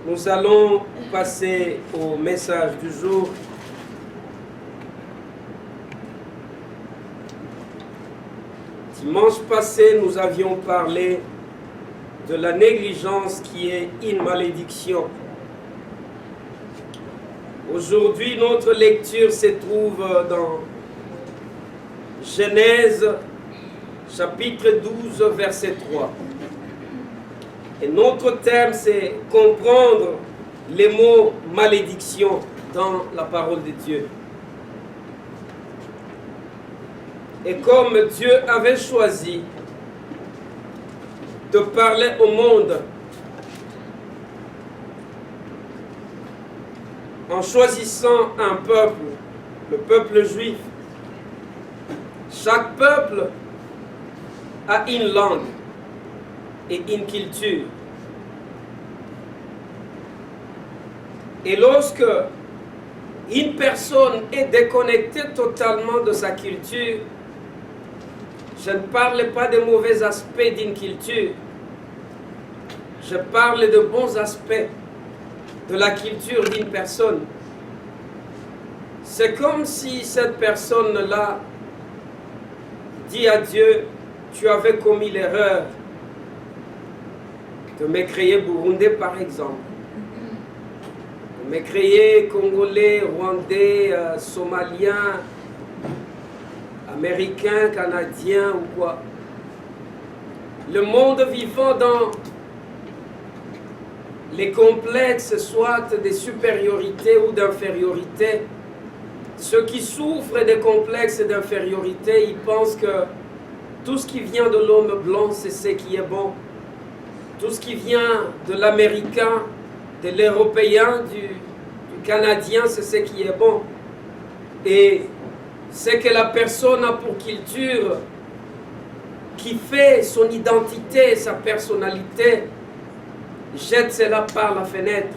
Nous allons passer au message du jour. Dimanche passé, nous avions parlé de la négligence qui est une malédiction. Aujourd'hui, notre lecture se trouve dans Genèse, chapitre 12, verset 3. Et notre thème, c'est comprendre les mots malédiction dans la parole de Dieu. Et comme Dieu avait choisi de parler au monde en choisissant un peuple, le peuple juif, chaque peuple a une langue et une culture. Et lorsque une personne est déconnectée totalement de sa culture, je ne parle pas des mauvais aspects d'une culture, je parle de bons aspects de la culture d'une personne. C'est comme si cette personne-là dit à Dieu, tu avais commis l'erreur de me créer burundais par exemple, de me créer congolais, rwandais, somalien, américain, canadien ou quoi. Le monde vivant dans les complexes, soit de supériorité ou d'infériorité, ceux qui souffrent des complexes d'infériorité, ils pensent que tout ce qui vient de l'homme blanc, c'est ce qui est bon. Tout ce qui vient de l'américain, de l'européen, du canadien, c'est ce qui est bon. Et ce que la personne a pour culture, qui fait son identité, sa personnalité, jette cela par la fenêtre.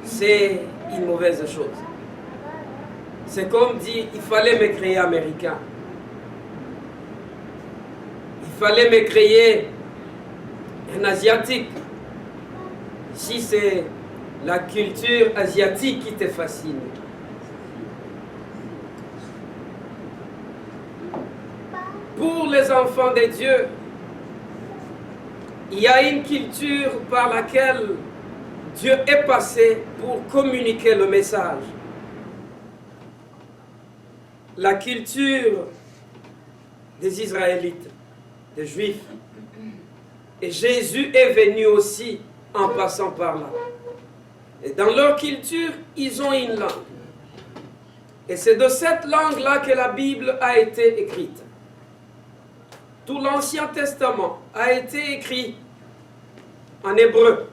C'est une mauvaise chose. C'est comme dit, il fallait me créer américain. Il fallait me créer un asiatique. Si c'est la culture asiatique qui te fascine. Pour les enfants de Dieu, il y a une culture par laquelle Dieu est passé pour communiquer le message. La culture des Israélites, des Juifs. Et Jésus est venu aussi en passant par là. Et dans leur culture, ils ont une langue. Et c'est de cette langue-là que la Bible a été écrite. Tout l'Ancien Testament a été écrit en hébreu.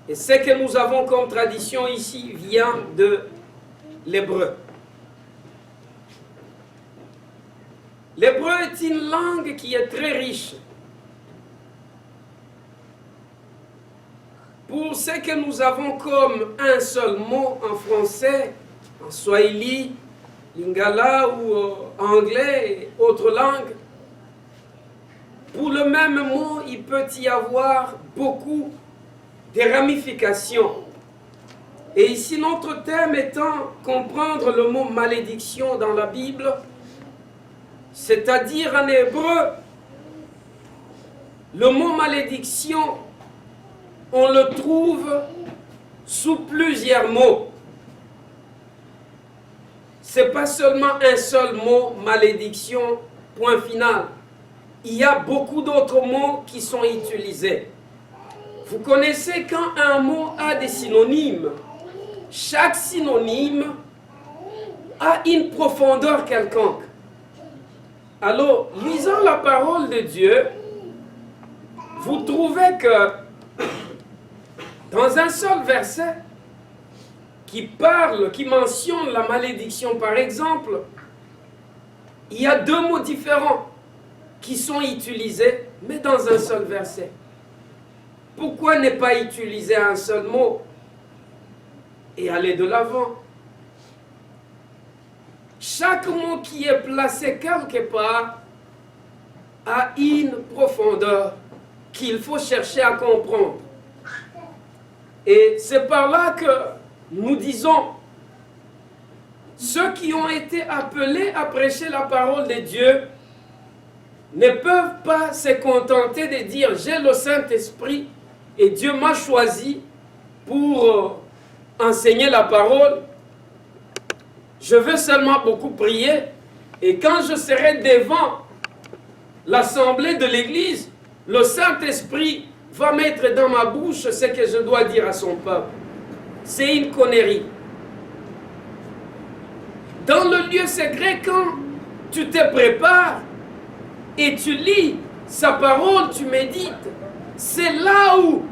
Et ce que nous avons comme tradition ici vient de l'hébreu. L'hébreu est une langue qui est très riche. Pour ce que nous avons comme un seul mot en français, en swahili, lingala ou anglais et autres langues, pour le même mot, il peut y avoir beaucoup de ramifications. Et ici, notre thème étant comprendre le mot malédiction dans la Bible, c'est-à-dire en hébreu, le mot malédiction, on le trouve sous plusieurs mots. Ce n'est pas seulement un seul mot, malédiction, point final. Il y a beaucoup d'autres mots qui sont utilisés. Vous connaissez quand un mot a des synonymes, chaque synonyme a une profondeur quelconque. Alors, lisant la parole de Dieu, vous trouvez que dans un seul verset qui mentionne la malédiction par exemple, il y a deux mots différents qui sont utilisés, mais dans un seul verset. Pourquoi ne pas utiliser un seul mot et aller de l'avant? Chaque mot qui est placé quelque part a une profondeur qu'il faut chercher à comprendre. Et c'est par là que nous disons, ceux qui ont été appelés à prêcher la parole de Dieu ne peuvent pas se contenter de dire, j'ai le Saint-Esprit et Dieu m'a choisi pour enseigner la parole. Je veux seulement beaucoup prier et quand je serai devant l'assemblée de l'Église, le Saint-Esprit va mettre dans ma bouche ce que je dois dire à son peuple. C'est une connerie. Dans le lieu secret, quand tu te prépares et tu lis sa parole, tu médites, c'est là où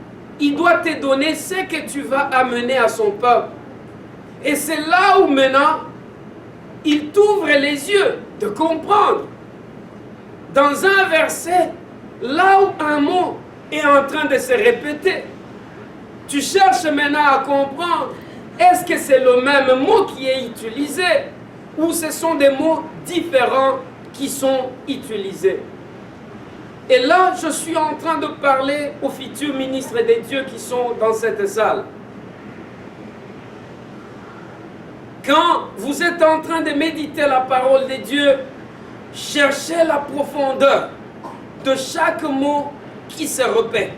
il doit te donner ce que tu vas amener à son peuple. Et c'est là où maintenant, il t'ouvre les yeux de comprendre. Dans un verset, là où un mot est en train de se répéter, tu cherches maintenant à comprendre, est-ce que c'est le même mot qui est utilisé ou ce sont des mots différents qui sont utilisés. Et là, je suis en train de parler aux futurs ministres de Dieu qui sont dans cette salle. Quand vous êtes en train de méditer la parole de Dieu, cherchez la profondeur de chaque mot qui se répète.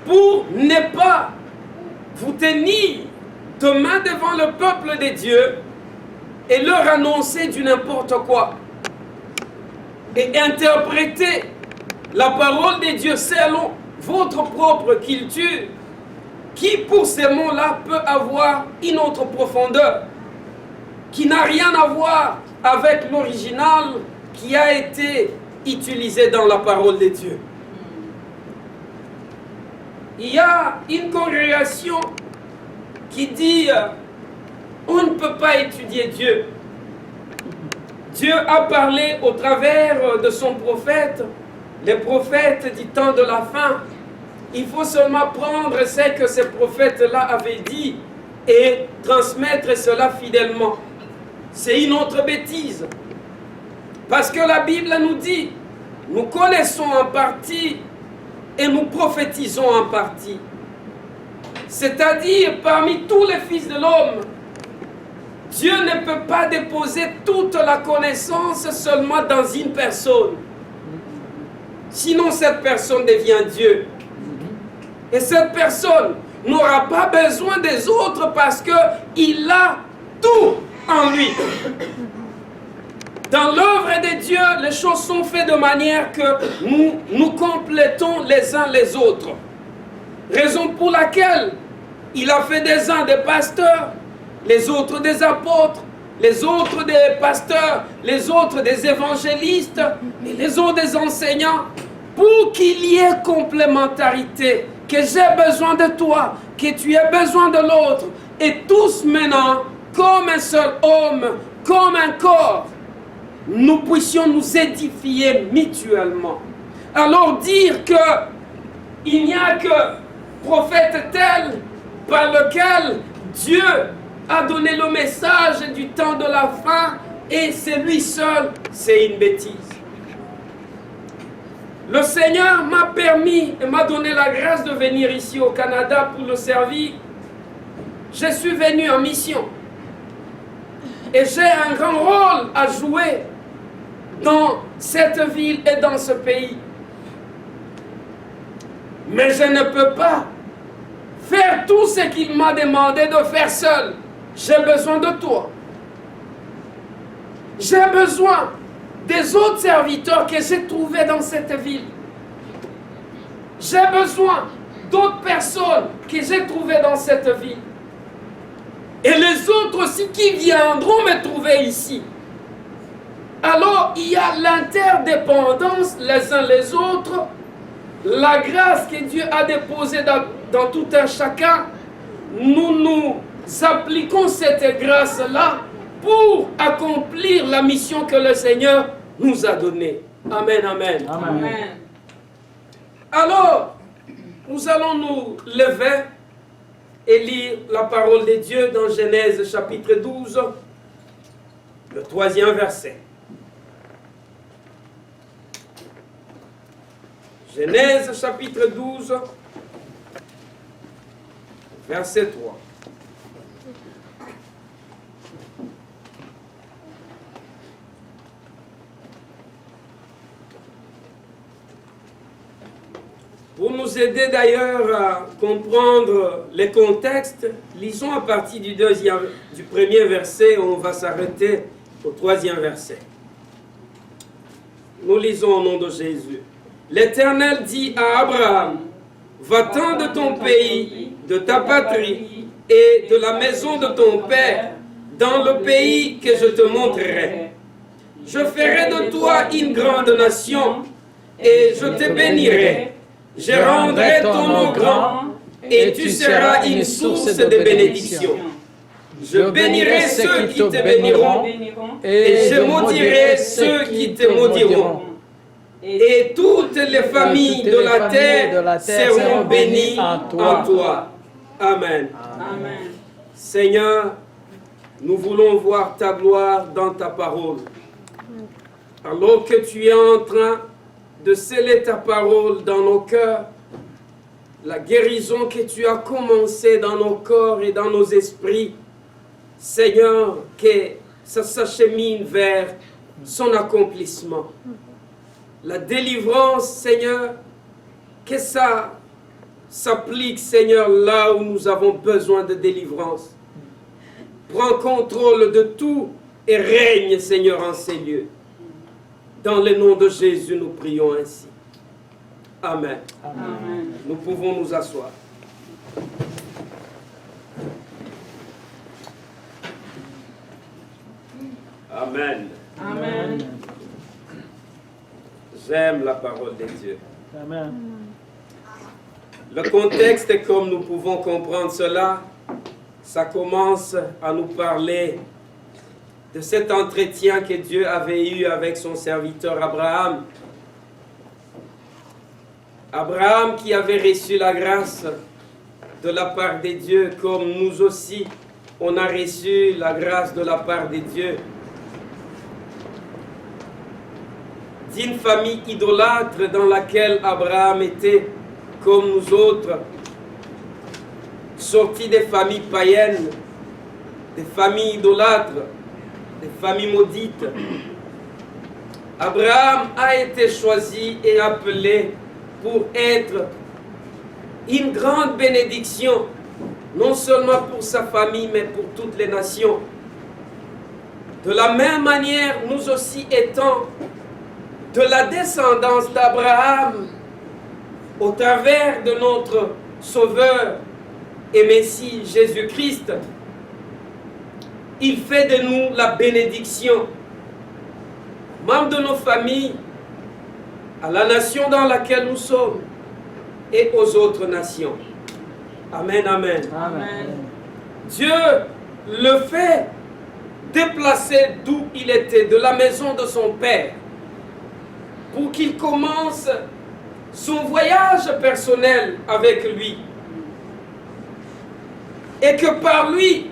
Pour ne pas vous tenir demain devant le peuple de Dieu et leur annoncer du n'importe quoi. Et interpréter la parole de Dieu selon votre propre culture, qui pour ces mots-là peut avoir une autre profondeur, qui n'a rien à voir avec l'original qui a été utilisé dans la parole de Dieu. Il y a une congrégation qui dit on ne peut pas étudier Dieu. Dieu a parlé au travers de son prophète, les prophètes du temps de la fin. Il faut seulement prendre ce que ces prophètes-là avaient dit et transmettre cela fidèlement. C'est une autre bêtise. Parce que la Bible nous dit, nous connaissons en partie et nous prophétisons en partie. C'est-à-dire, parmi tous les fils de l'homme, Dieu ne peut pas déposer toute la connaissance seulement dans une personne. Sinon, cette personne devient Dieu. Et cette personne n'aura pas besoin des autres parce qu'il a tout en lui. Dans l'œuvre de Dieu, les choses sont faites de manière que nous complétons les uns les autres. Raison pour laquelle il a fait des uns des pasteurs, les autres des apôtres, les autres des pasteurs, les autres des évangélistes, et les autres des enseignants, pour qu'il y ait complémentarité, que j'ai besoin de toi, que tu aies besoin de l'autre, et tous maintenant, comme un seul homme, comme un corps, nous puissions nous édifier mutuellement. Alors dire que il n'y a que prophète tel par lequel Dieu a donné le message du temps de la fin et c'est lui seul, c'est une bêtise. Le Seigneur m'a permis et m'a donné la grâce de venir ici au Canada pour le servir. Je suis venu en mission et j'ai un grand rôle à jouer dans cette ville et dans ce pays. Mais je ne peux pas faire tout ce qu'il m'a demandé de faire seul. J'ai besoin de toi. J'ai besoin des autres serviteurs que j'ai trouvés dans cette ville. J'ai besoin d'autres personnes que j'ai trouvées dans cette ville. Et les autres aussi qui viendront me trouver ici. Alors, il y a l'interdépendance les uns les autres, la grâce que Dieu a déposée dans tout un chacun. Nous appliquons cette grâce-là pour accomplir la mission que le Seigneur nous a donnée. Amen, amen. Amen. Alors, nous allons nous lever et lire la parole de Dieu dans Genèse chapitre 12, le 3e verset. Genèse chapitre 12, Verset 3. Pour nous aider d'ailleurs à comprendre les contextes, lisons à partir du premier verset, on va s'arrêter au 3e verset. Nous lisons au nom de Jésus. L'Éternel dit à Abraham, va-t'en de ton pays, de ta patrie et de la maison de ton père, dans le pays que je te montrerai. Je ferai de toi une grande nation et je te bénirai. Je rendrai ton nom grand et tu seras une source de bénédiction. Je bénirai ceux qui te béniront et je maudirai ceux qui te maudiront. Et toutes les familles de la terre seront bénies en toi. Amen. Amen. Seigneur, nous voulons voir ta gloire dans ta parole. Alors que tu es en train de sceller ta parole dans nos cœurs, la guérison que tu as commencé dans nos corps et dans nos esprits, Seigneur, que ça s'achemine vers son accomplissement. La délivrance, Seigneur, que ça s'applique, Seigneur, là où nous avons besoin de délivrance. Prends contrôle de tout et règne, Seigneur, en ces lieux. Dans le nom de Jésus, nous prions ainsi. Amen. Amen. Nous pouvons nous asseoir. Amen. Amen. J'aime la parole de Dieu. Amen. Le contexte, comme nous pouvons comprendre cela, ça commence à nous parler de cet entretien que Dieu avait eu avec son serviteur Abraham. Abraham qui avait reçu la grâce de la part de Dieu, comme nous aussi, on a reçu la grâce de la part de Dieu. D'une famille idolâtre dans laquelle Abraham était, comme nous autres, sortis des familles païennes, des familles idolâtres, des familles maudites. Abraham a été choisi et appelé pour être une grande bénédiction, non seulement pour sa famille, mais pour toutes les nations. De la même manière, nous aussi étant de la descendance d'Abraham, au travers de notre Sauveur et Messie Jésus-Christ, il fait de nous la bénédiction. Membres de nos familles, à la nation dans laquelle nous sommes et aux autres nations. Amen, amen. Amen. Dieu le fait déplacer d'où il était, de la maison de son Père, pour qu'il commence son voyage personnel avec lui. Et que par lui,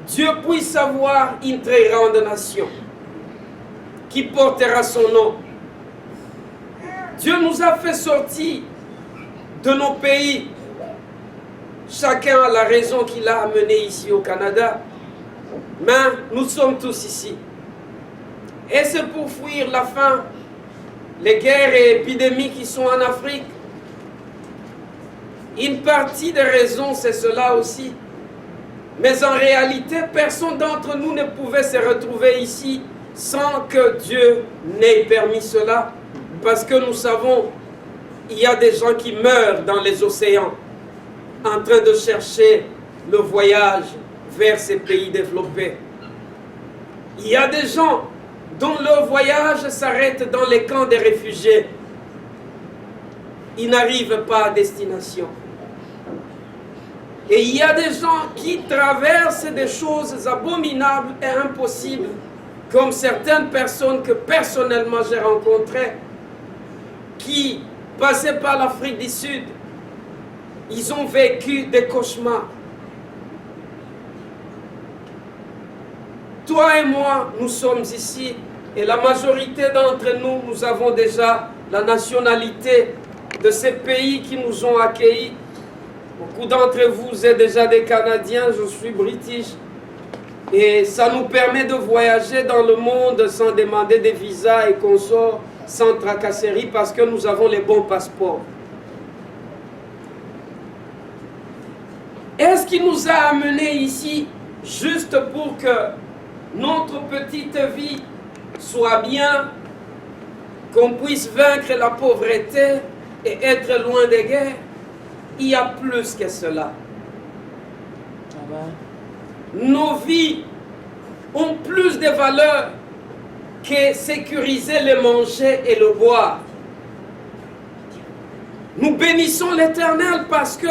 Dieu puisse avoir une très grande nation qui portera son nom. Dieu nous a fait sortir de nos pays. Chacun a la raison qu'il a amené ici au Canada. Mais nous sommes tous ici. Et c'est pour fuir la faim, les guerres et épidémies qui sont en Afrique. Une partie des raisons, c'est cela aussi. Mais en réalité, personne d'entre nous ne pouvait se retrouver ici sans que Dieu n'ait permis cela. Parce que nous savons, il y a des gens qui meurent dans les océans en train de chercher le voyage vers ces pays développés. Il y a des gens dont leur voyage s'arrête dans les camps des réfugiés. Ils n'arrivent pas à destination. Et il y a des gens qui traversent des choses abominables et impossibles, comme certaines personnes que personnellement j'ai rencontrées, qui passaient par l'Afrique du Sud. Ils ont vécu des cauchemars. Toi et moi, nous sommes ici, et la majorité d'entre nous, nous avons déjà la nationalité de ces pays qui nous ont accueillis. Beaucoup d'entre vous êtes déjà des Canadiens, je suis british. Et ça nous permet de voyager dans le monde sans demander des visas et consorts, sans tracasserie, parce que nous avons les bons passeports. Est-ce qu'il nous a amenés ici juste pour que notre petite vie soit bien, qu'on puisse vaincre la pauvreté et être loin des guerres? Il y a plus que cela. Nos vies ont plus de valeur que sécuriser le manger et le boire. Nous bénissons l'Éternel parce que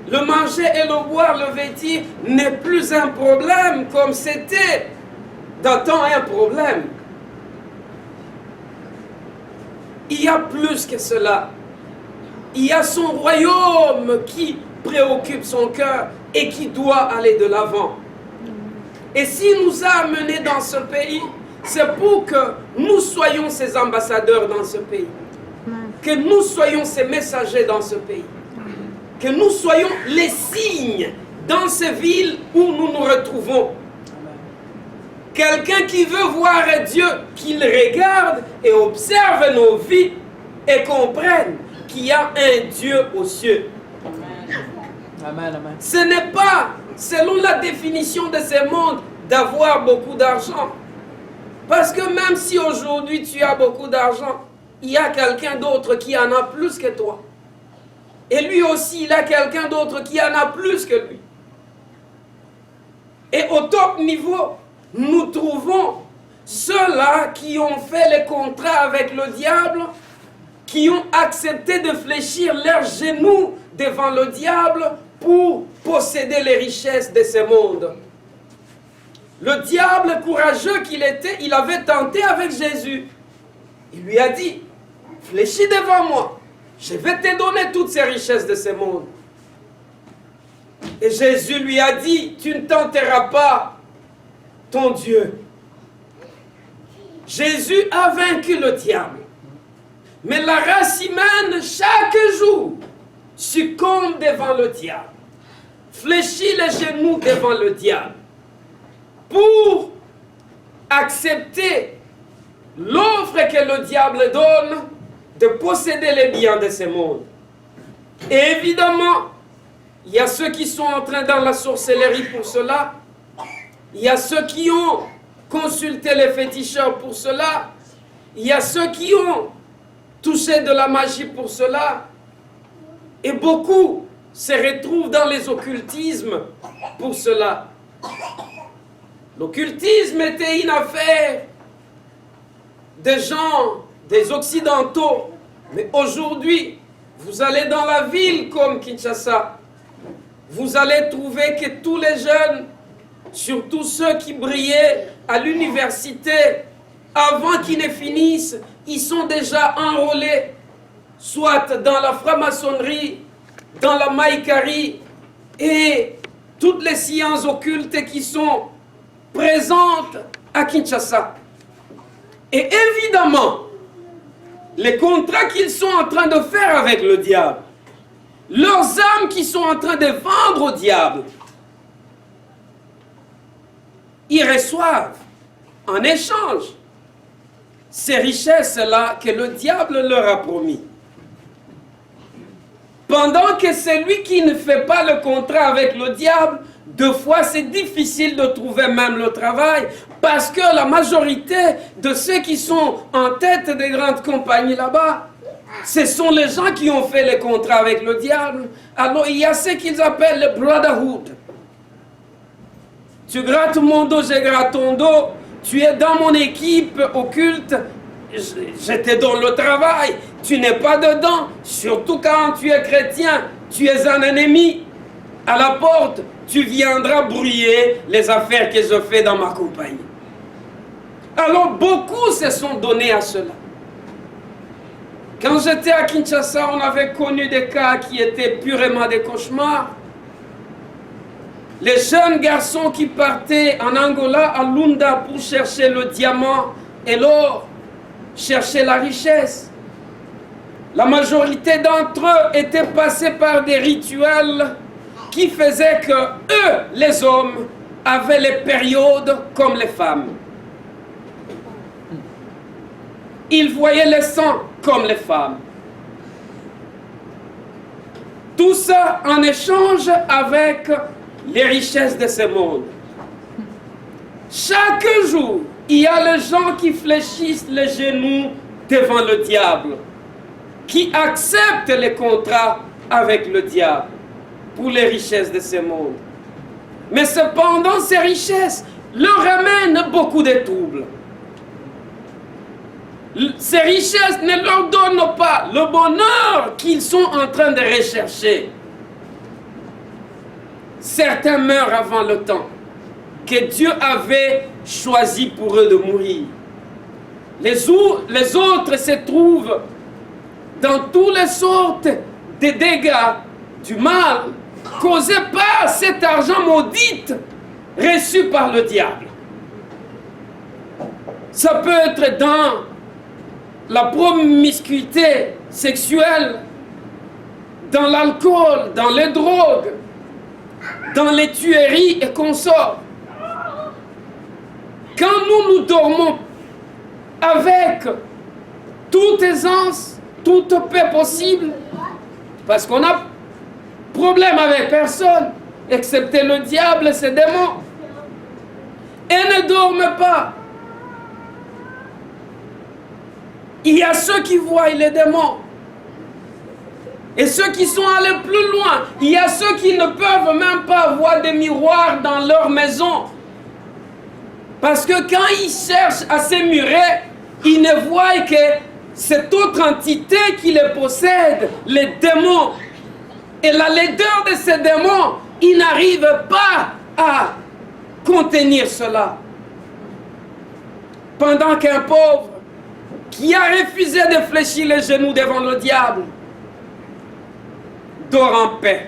le manger et le boire, le vêtir, n'est plus un problème comme c'était dans temps un problème. Il y a plus que cela. Il y a son royaume qui préoccupe son cœur et qui doit aller de l'avant. Et s'il nous a amenés dans ce pays, c'est pour que nous soyons ses ambassadeurs dans ce pays. Que nous soyons ses messagers dans ce pays. Que nous soyons les signes dans ces villes où nous nous retrouvons. Quelqu'un qui veut voir Dieu, qu'il regarde et observe nos vies et comprenne qu'il y a un Dieu aux cieux. Amen, amen. Ce n'est pas, selon la définition de ce monde, d'avoir beaucoup d'argent. Parce que même si aujourd'hui tu as beaucoup d'argent, il y a quelqu'un d'autre qui en a plus que toi. Et lui aussi, il a quelqu'un d'autre qui en a plus que lui. Et au top niveau, nous trouvons ceux-là qui ont fait les contrats avec le diable, qui ont accepté de fléchir leurs genoux devant le diable pour posséder les richesses de ce monde. Le diable courageux qu'il était, il avait tenté avec Jésus. Il lui a dit, fléchis devant moi, je vais te donner toutes ces richesses de ce monde. Et Jésus lui a dit, tu ne tenteras pas ton Dieu. Jésus a vaincu le diable. Mais la race humaine, chaque jour, succombe devant le diable. Fléchit les genoux devant le diable. Pour accepter l'offre que le diable donne de posséder les biens de ce monde. Et évidemment, il y a ceux qui sont en train dans la sorcellerie pour cela. Il y a ceux qui ont consulté les féticheurs pour cela. Il y a ceux qui ont touché de la magie pour cela. Et beaucoup se retrouvent dans les occultismes pour cela. L'occultisme était une affaire des gens, des Occidentaux. Mais aujourd'hui, vous allez dans la ville comme Kinshasa, vous allez trouver que tous les jeunes, surtout ceux qui brillaient à l'université, avant qu'ils ne finissent, ils sont déjà enrôlés, soit dans la franc-maçonnerie, dans la maïkarie, et toutes les sciences occultes qui sont présentes à Kinshasa. Et évidemment, les contrats qu'ils sont en train de faire avec le diable, leurs âmes qu'ils sont en train de vendre au diable, ils reçoivent en échange ces richesses-là que le diable leur a promis. Pendant que celui qui ne fait pas le contrat avec le diable, deux fois c'est difficile de trouver même le travail, parce que la majorité de ceux qui sont en tête des grandes compagnies là-bas, ce sont les gens qui ont fait les contrats avec le diable. Alors il y a ce qu'ils appellent le brotherhood. Tu grattes mon dos, je gratte ton dos. Tu es dans mon équipe occulte, je te donne le travail. Tu n'es pas dedans, surtout quand tu es chrétien, tu es un ennemi. À la porte, tu viendras brouiller les affaires que je fais dans ma compagnie. Alors beaucoup se sont donnés à cela. Quand j'étais à Kinshasa, on avait connu des cas qui étaient purement des cauchemars. Les jeunes garçons qui partaient en Angola, à Lunda, pour chercher le diamant et l'or, chercher la richesse. La majorité d'entre eux étaient passés par des rituels qui faisaient que eux, les hommes, avaient les périodes comme les femmes. Ils voyaient le sang comme les femmes. Tout ça en échange avec les richesses de ce monde. Chaque jour, il y a les gens qui fléchissent les genoux devant le diable, qui acceptent les contrats avec le diable pour les richesses de ce monde. Mais cependant, ces richesses leur amènent beaucoup de troubles. Ces richesses ne leur donnent pas le bonheur qu'ils sont en train de rechercher. Certains meurent avant le temps que Dieu avait choisi pour eux de mourir. Les autres se trouvent dans toutes les sortes de dégâts, du mal, causés par cet argent maudit reçu par le diable. Ça peut être dans la promiscuité sexuelle, dans l'alcool, dans les drogues, dans les tueries et consorts. Quand nous dormons avec toute aisance, toute paix possible, parce qu'on a problème avec personne, excepté le diable et ses démons, et ne dorment pas. Il y a ceux qui voient les démons. Et ceux qui sont allés plus loin. Il y a ceux qui ne peuvent même pas avoir des miroirs dans leur maison. Parce que quand ils cherchent à s'émurer, ils ne voient que cette autre entité qui les possède, les démons. Et la laideur de ces démons, ils n'arrivent pas à contenir cela. Pendant qu'un pauvre qui a refusé de fléchir les genoux devant le diable dort en paix,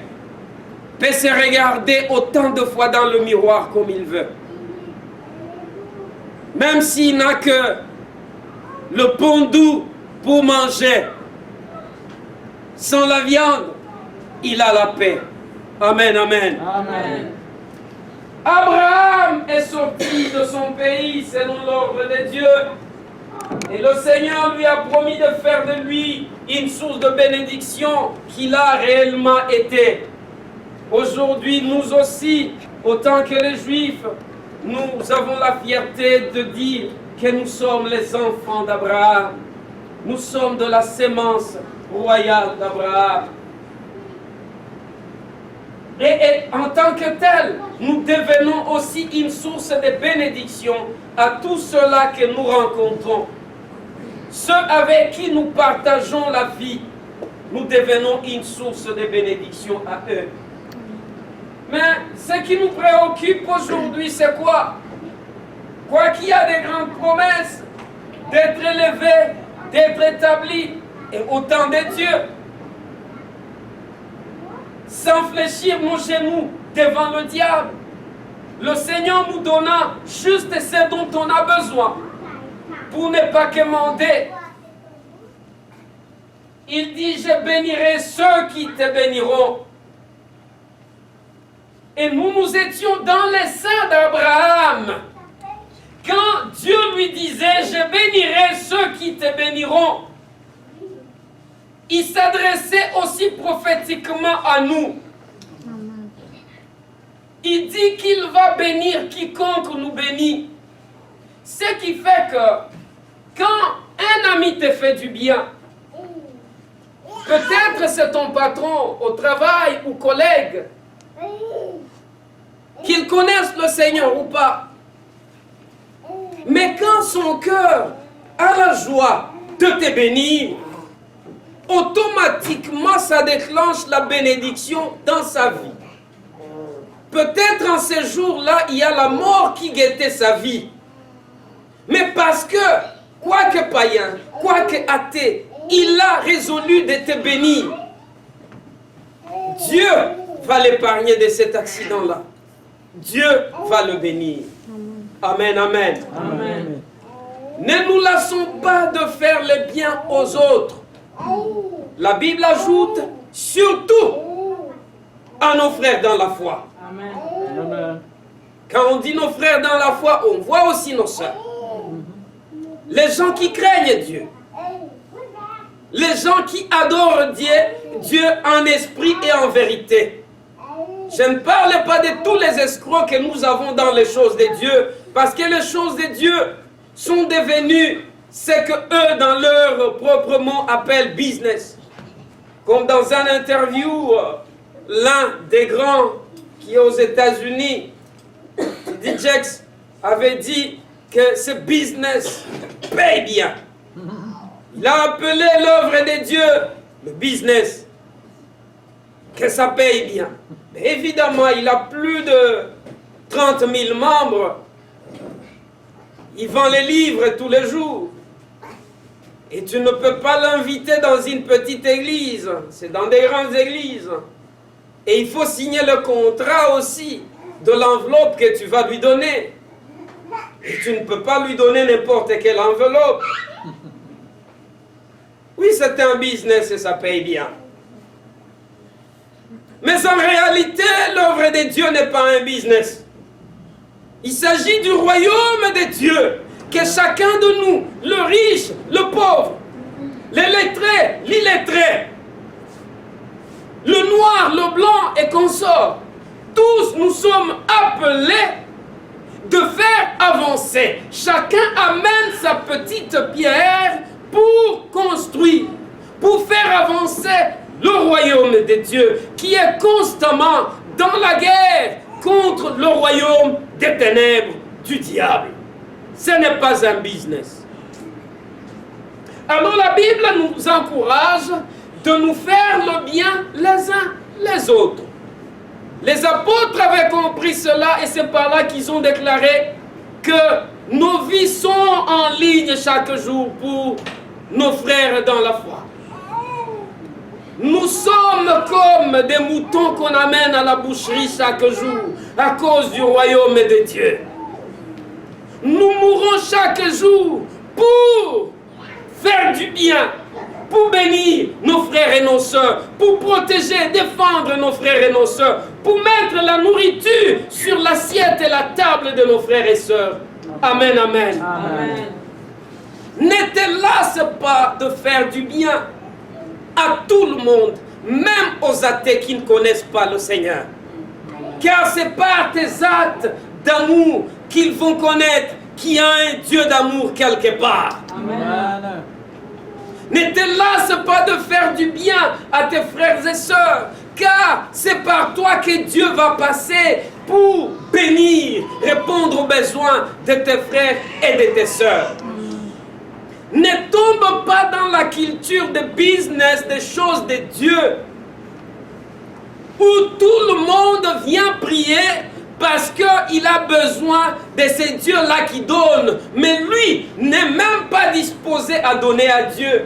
peut se regarder autant de fois dans le miroir comme il veut. Même s'il n'a que le pain doux pour manger, sans la viande, il a la paix. Amen, amen. Amen. Abraham est sorti de son pays selon l'ordre de Dieu. Et le Seigneur lui a promis de faire de lui une source de bénédiction qu'il a réellement été. Aujourd'hui, nous aussi, autant que les Juifs, nous avons la fierté de dire que nous sommes les enfants d'Abraham. Nous sommes de la sémence royale d'Abraham. Et en tant que tel, nous devenons aussi une source de bénédiction à tous ceux-là que nous rencontrons. Ceux avec qui nous partageons la vie, nous devenons une source de bénédiction à eux. Mais ce qui nous préoccupe aujourd'hui, c'est quoi? Quoi qu'il y a des grandes promesses d'être élevés, d'être établis, et au temps de Dieu, sans fléchir nos genoux devant le diable, le Seigneur nous donna juste ce dont on a besoin pour ne pas commander. Il dit, je bénirai ceux qui te béniront. Et nous étions dans les seins d'Abraham. Quand Dieu lui disait, je bénirai ceux qui te béniront, il s'adressait aussi prophétiquement à nous. Il dit qu'il va bénir quiconque nous bénit. Ce qui fait que quand un ami te fait du bien, peut-être c'est ton patron au travail ou collègue, qu'il connaisse le Seigneur ou pas, mais quand son cœur a la joie de te bénir, automatiquement ça déclenche la bénédiction dans sa vie. Peut-être en ces jours-là, il y a la mort qui guettait sa vie. Mais parce que, quoique païen, quoique athée, il a résolu de te bénir. Dieu va l'épargner de cet accident-là. Dieu va le bénir. Amen, amen. Amen. Ne nous lassons pas de faire le bien aux autres. La Bible ajoute surtout à nos frères dans la foi. Amen. Amen. Quand on dit nos frères dans la foi, on voit aussi nos sœurs. Les gens qui craignent Dieu. Les gens qui adorent Dieu en esprit et en vérité. Je ne parle pas de tous les escrocs que nous avons dans les choses de Dieu, parce que les choses de Dieu sont devenues ce que eux, dans leur propre mot, appellent business. Comme dans un interview, l'un des grands qui est aux États-Unis, T.D. Jakes, avait dit que ce business paye bien. Il a appelé l'œuvre de Dieu le business, que ça paye bien. Mais évidemment, il a plus de 30 000 membres. Il vend les livres tous les jours. Et tu ne peux pas l'inviter dans une petite église. C'est dans des grandes églises. Et il faut signer le contrat aussi de l'enveloppe que tu vas lui donner. Et tu ne peux pas lui donner n'importe quelle enveloppe. Oui, c'est un business et ça paye bien. Mais en réalité, l'œuvre de Dieu n'est pas un business. Il s'agit du royaume de Dieu. Que chacun de nous, le riche, le pauvre, les lettrés, l'illettré, le noir, le blanc et consorts, tous nous sommes appelés de faire avancer. Chacun amène sa petite pierre pour construire, pour faire avancer le royaume de Dieu, qui est constamment dans la guerre contre le royaume des ténèbres du diable. Ce n'est pas un business. Alors la Bible nous encourage de nous faire le bien les uns les autres. Les apôtres avaient compris cela et c'est par là qu'ils ont déclaré que nos vies sont en ligne chaque jour pour nos frères dans la foi. Nous sommes comme des moutons qu'on amène à la boucherie chaque jour à cause du royaume de Dieu. Nous mourons chaque jour pour faire du bien, pour bénir nos frères et nos sœurs, pour protéger, défendre nos frères et nos sœurs, pour mettre la nourriture sur l'assiette et la table de nos frères et sœurs. Amen, amen. Amen. Ne te lasse pas de faire du bien à tout le monde, même aux athées qui ne connaissent pas le Seigneur. Car c'est par tes actes d'amour qu'ils vont connaître qu'il y a un Dieu d'amour quelque part. Amen. Ne te lasse pas de faire du bien à tes frères et sœurs, car c'est par toi que Dieu va passer pour bénir, répondre aux besoins de tes frères et de tes sœurs. Ne tombe pas dans la culture de business, des choses de Dieu, où tout le monde vient prier parce qu'il a besoin de ces dieux-là qui donnent, mais lui n'est même pas disposé à donner à Dieu.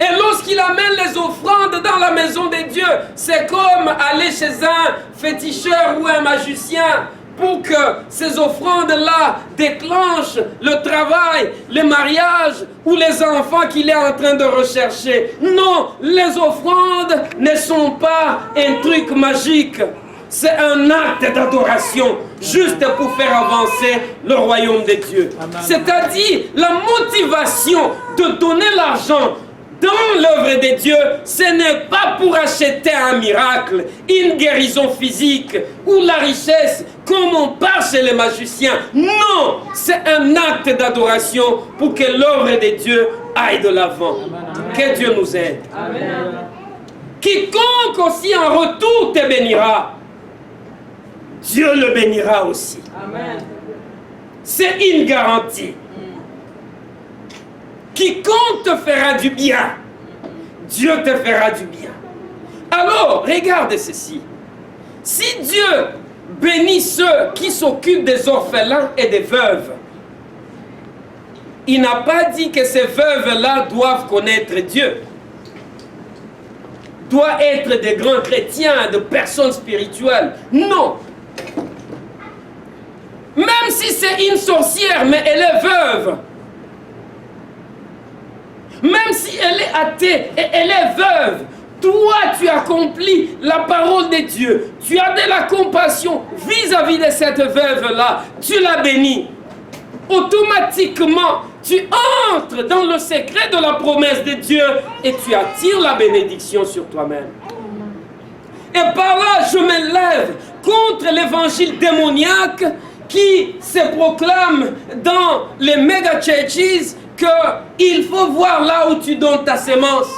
Et lorsqu'il amène les offrandes dans la maison de Dieu, c'est comme aller chez un féticheur ou un magicien pour que ces offrandes-là déclenchent le travail, le mariage ou les enfants qu'il est en train de rechercher. Non, les offrandes ne sont pas un truc magique. C'est un acte d'adoration, juste pour faire avancer le royaume de Dieu. C'est-à-dire, la motivation de donner l'argent dans l'œuvre de Dieu, ce n'est pas pour acheter un miracle, une guérison physique ou la richesse, comme on parle chez les magiciens. Non, c'est un acte d'adoration pour que l'œuvre de Dieu aille de l'avant. Que Dieu nous aide. Amen. Quiconque aussi en retour te bénira, Dieu le bénira aussi. Amen. C'est une garantie. Quiconque te fera du bien, Dieu te fera du bien. Alors, regarde ceci. Si Dieu bénit ceux qui s'occupent des orphelins et des veuves, il n'a pas dit que ces veuves-là doivent connaître Dieu. Doivent être des grands chrétiens, de personnes spirituelles. Non. Même si c'est une sorcière, mais elle est veuve. Même si elle est athée et elle est veuve, toi, tu accomplis la parole de Dieu. Tu as de la compassion vis-à-vis de cette veuve-là. Tu la bénis. Automatiquement, tu entres dans le secret de la promesse de Dieu et tu attires la bénédiction sur toi-même. Et par là, je me lève contre l'évangile démoniaque qui se proclame dans les méga churches qu'il faut voir là où tu donnes ta sémence.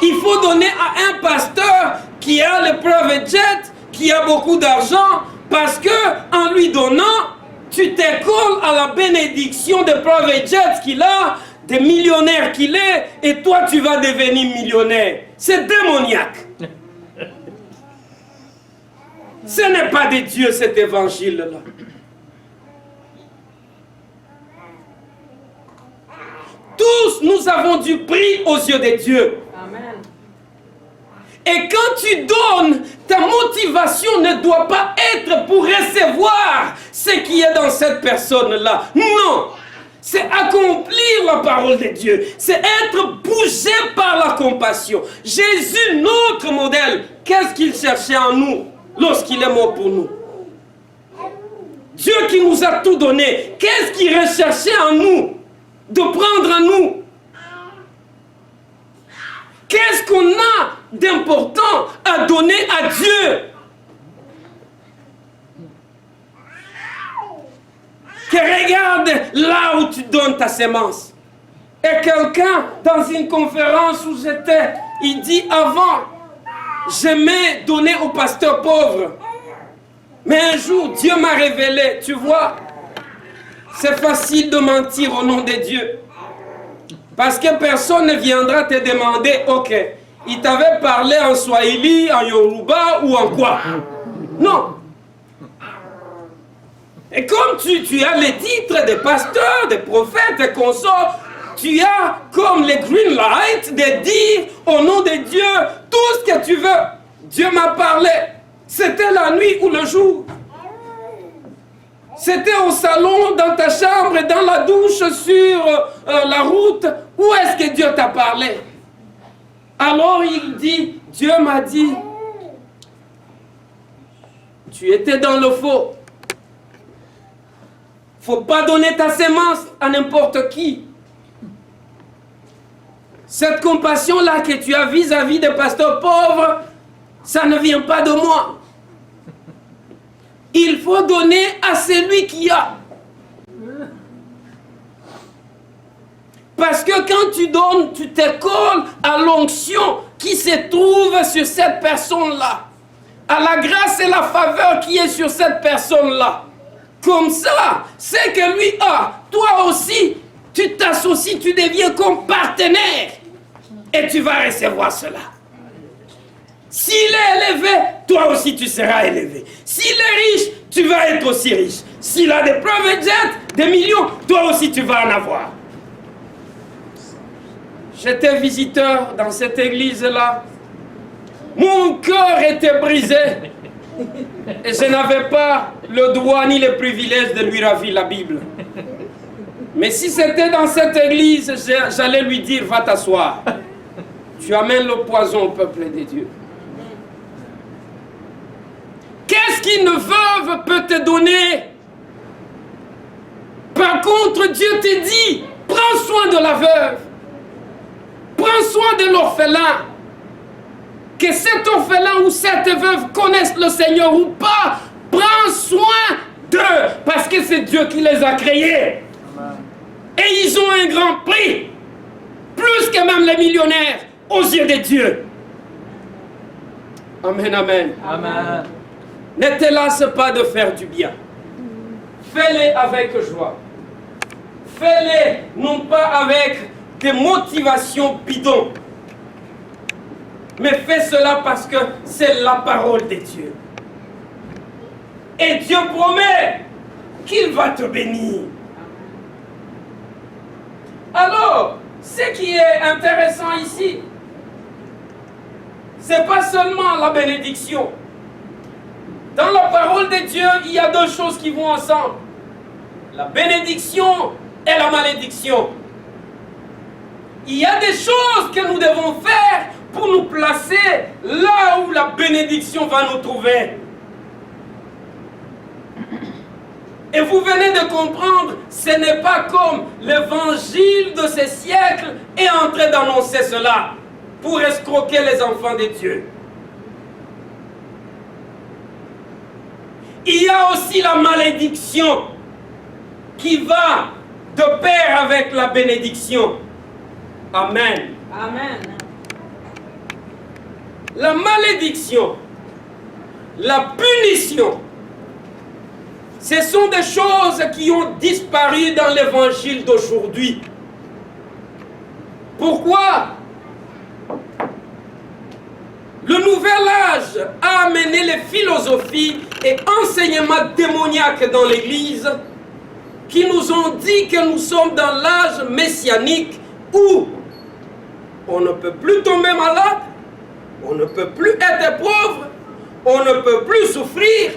Il faut donner à un pasteur qui a le private jet, qui a beaucoup d'argent, parce que en lui donnant, tu t'écoles à la bénédiction de private jet qu'il a, des millionnaires qu'il est, et toi tu vas devenir millionnaire. C'est démoniaque. Ce n'est pas de Dieu cet évangile-là. Tous nous avons du prix aux yeux de Dieu. Amen. Et quand tu donnes, ta motivation ne doit pas être pour recevoir ce qui est dans cette personne-là. Non! C'est accomplir la parole de Dieu. C'est être bougé par la compassion. Jésus, notre modèle, qu'est-ce qu'il cherchait en nous lorsqu'il est mort pour nous? Dieu qui nous a tout donné, qu'est-ce qu'il recherchait en nous? De prendre à nous. Qu'est-ce qu'on a d'important à donner à Dieu? Que regarde là où tu donnes ta sémence. Et quelqu'un, dans une conférence où j'étais, il dit avant, j'aimais donner aux pasteurs pauvres. Mais un jour, Dieu m'a révélé, tu vois, c'est facile de mentir au nom de Dieu. Parce que personne ne viendra te demander, ok, il t'avait parlé en Swahili, en Yoruba ou en quoi? Non. Et comme tu as les titres de pasteur, de prophète, de consort, tu as comme les green lights de dire au nom de Dieu tout ce que tu veux. Dieu m'a parlé. C'était la nuit ou le jour. C'était au salon, dans ta chambre, dans la douche, sur la route. Où est-ce que Dieu t'a parlé? Alors il dit, Dieu m'a dit, tu étais dans le faux. Faut pas donner ta sémence à n'importe qui. Cette compassion-là que tu as vis-à-vis des pasteurs pauvres, ça ne vient pas de moi. Il faut donner à celui qui a. Parce que quand tu donnes, tu t'écoles à l'onction qui se trouve sur cette personne-là. À la grâce et la faveur qui est sur cette personne-là. Comme ça, c'est que lui a. Toi aussi, tu t'associes, tu deviens comme partenaire. Et tu vas recevoir cela. S'il est élevé, toi aussi tu seras élevé. S'il est riche, tu vas être aussi riche. S'il a des private jets, des millions, toi aussi tu vas en avoir. J'étais visiteur dans cette église-là. Mon cœur était brisé. Et je n'avais pas le droit ni le privilège de lui ravir la Bible. Mais si c'était dans cette église, j'allais lui dire, va t'asseoir. Tu amènes le poison au peuple de Dieu. Qu'est-ce qu'une veuve peut te donner? Par contre, Dieu te dit, prends soin de la veuve. Prends soin de l'orphelin. Que cet orphelin ou cette veuve connaisse le Seigneur ou pas, prends soin d'eux. Parce que c'est Dieu qui les a créés. Amen. Et ils ont un grand prix. Plus que même les millionnaires aux yeux de Dieu. Amen, amen. Amen. Ne te lasse pas de faire du bien. Fais-le avec joie. Fais-le non pas avec des motivations bidons. Mais fais cela parce que c'est la parole de Dieu. Et Dieu promet qu'il va te bénir. Alors, ce qui est intéressant ici, c'est pas seulement la bénédiction. Dans la parole de Dieu, il y a deux choses qui vont ensemble. La bénédiction et la malédiction. Il y a des choses que nous devons faire pour nous placer là où la bénédiction va nous trouver. Et vous venez de comprendre, ce n'est pas comme l'évangile de ces siècles est en train d'annoncer cela pour escroquer les enfants de Dieu. Il y a aussi la malédiction qui va de pair avec la bénédiction. Amen. Amen. La malédiction, la punition, ce sont des choses qui ont disparu dans l'évangile d'aujourd'hui. Pourquoi? Le nouvel âge a amené les philosophies et enseignements démoniaques dans l'Église qui nous ont dit que nous sommes dans l'âge messianique où on ne peut plus tomber malade, on ne peut plus être pauvre, on ne peut plus souffrir,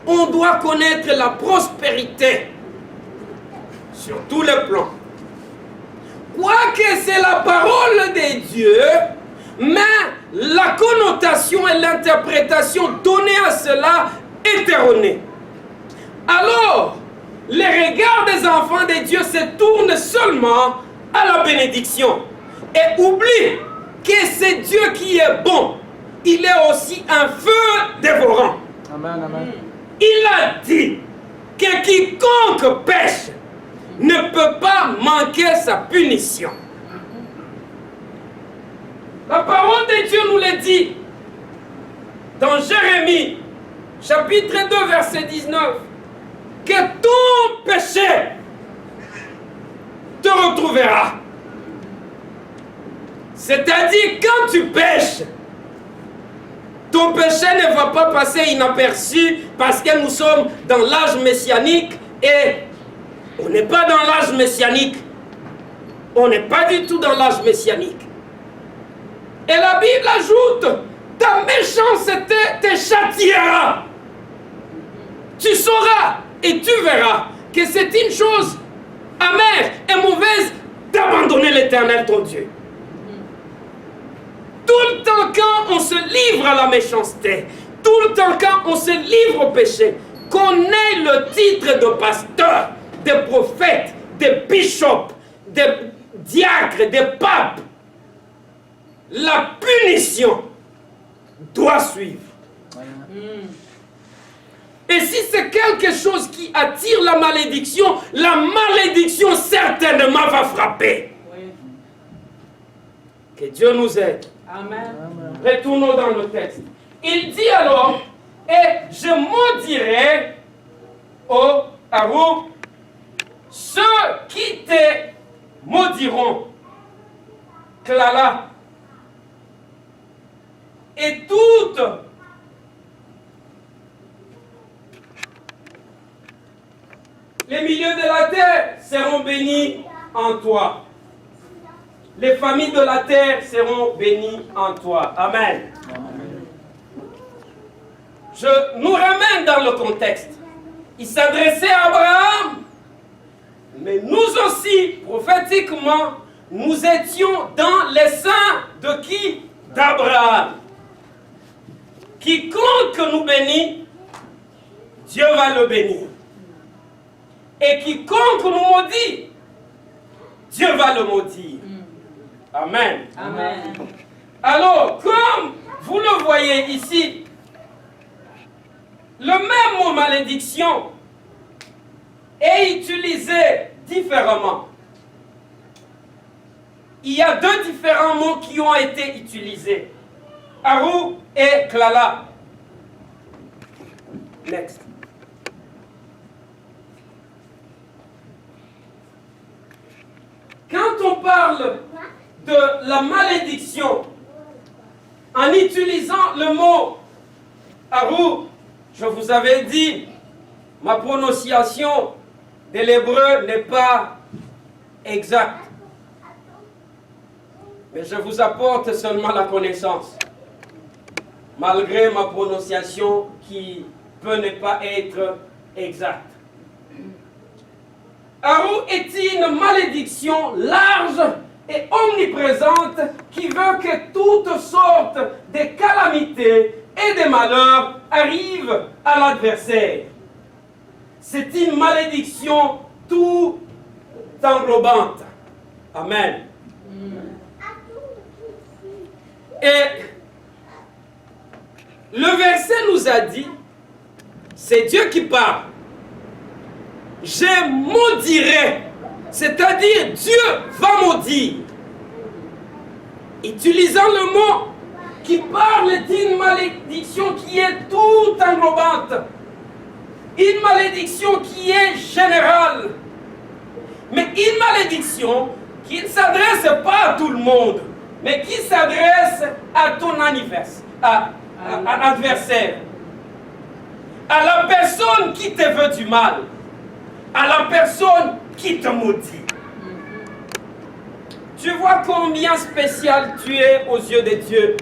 on doit connaître la prospérité sur tous les plans. Quoique c'est la parole de Dieu, mais la connotation et l'interprétation donnée à cela est erronée. Alors, les regards des enfants de Dieu se tournent seulement à la bénédiction et oublient que c'est Dieu qui est bon. Il est aussi un feu dévorant. Amen, amen. Il a dit que quiconque pêche ne peut pas manquer sa punition. La parole de Dieu nous le dit dans Jérémie, chapitre 2, verset 19, que ton péché te retrouvera. C'est-à-dire, quand tu pêches, ton péché ne va pas passer inaperçu parce que nous sommes dans l'âge messianique et on n'est pas dans l'âge messianique. On n'est pas du tout dans l'âge messianique. Et la Bible ajoute, ta méchanceté te châtiera. Tu sauras et tu verras que c'est une chose amère et mauvaise d'abandonner l'Éternel ton Dieu. Tout le temps quand on se livre à la méchanceté, tout le temps quand on se livre au péché, qu'on ait le titre de pasteur, de prophète, de bishop, de diacre, de pape, la punition doit suivre. Et si c'est quelque chose qui attire la malédiction certainement va frapper. Oui. Que Dieu nous aide. Amen. Retournons dans le texte. Il dit alors, et je maudirai, ô Harou, ceux qui te maudiront, Klala, et toutes les milieux de la terre seront bénis en toi. Les familles de la terre seront bénies en toi. Amen. Je nous ramène dans le contexte. Il s'adressait à Abraham, mais nous aussi, prophétiquement, nous étions dans les seins de qui? D'Abraham. Quiconque nous bénit, Dieu va le bénir. Et quiconque nous maudit, Dieu va le maudire. Amen. Amen. Alors, comme vous le voyez ici, le même mot malédiction est utilisé différemment. Il y a deux différents mots qui ont été utilisés. Harou et Klala. Next. Quand on parle de la malédiction, en utilisant le mot Harou, je vous avais dit, ma prononciation de l'hébreu n'est pas exacte. Mais je vous apporte seulement la connaissance, malgré ma prononciation qui peut ne pas être exacte. Harou est une malédiction large et omniprésente qui veut que toutes sortes de calamités et de malheurs arrivent à l'adversaire. C'est une malédiction tout englobante. Amen. Et le verset nous a dit, c'est Dieu qui parle. Je maudirai, c'est-à-dire Dieu va maudire. Utilisant le mot qui parle d'une malédiction qui est tout englobante. Une malédiction qui est générale. Mais une malédiction qui ne s'adresse pas à tout le monde, mais qui s'adresse à ton adversaire. À la personne qui te veut du mal. À la personne qui te maudit. Tu vois combien spécial tu es aux yeux de Dieu.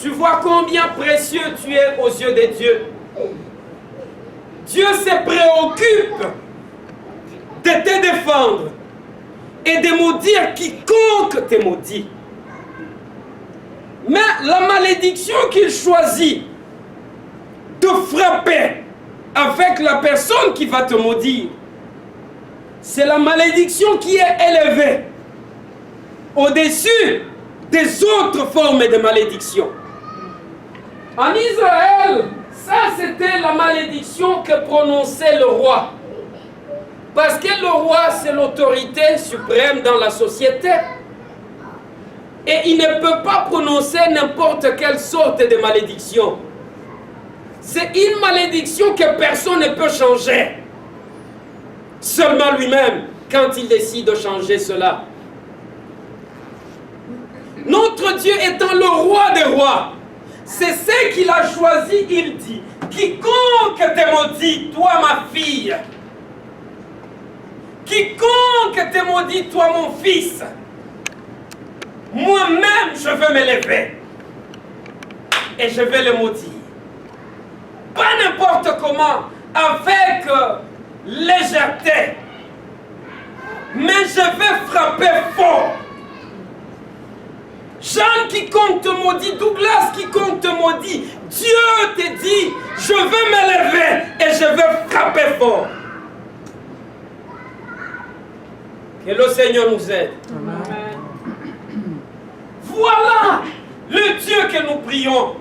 Tu vois combien précieux tu es aux yeux de Dieu. Dieu se préoccupe de te défendre et de maudire quiconque te maudit. Mais la malédiction qu'il choisit de frapper avec la personne qui va te maudire, c'est la malédiction qui est élevée au-dessus des autres formes de malédiction. En Israël, ça c'était la malédiction que prononçait le roi. Parce que le roi, c'est l'autorité suprême dans la société. Et il ne peut pas prononcer n'importe quelle sorte de malédiction. C'est une malédiction que personne ne peut changer. Seulement lui-même, quand il décide de changer cela. Notre Dieu étant le roi des rois, c'est ce qu'il a choisi, il dit, quiconque te maudit, toi ma fille, quiconque te maudit, toi mon fils, moi-même je veux m'élever et je vais le maudire. Pas n'importe comment, avec légèreté, mais je vais frapper fort. Jean, quiconque te maudit, Douglas, quiconque te maudit, Dieu te dit, je veux m'élever et je veux frapper fort. Que le Seigneur nous aide. Amen. Voilà le Dieu que nous prions,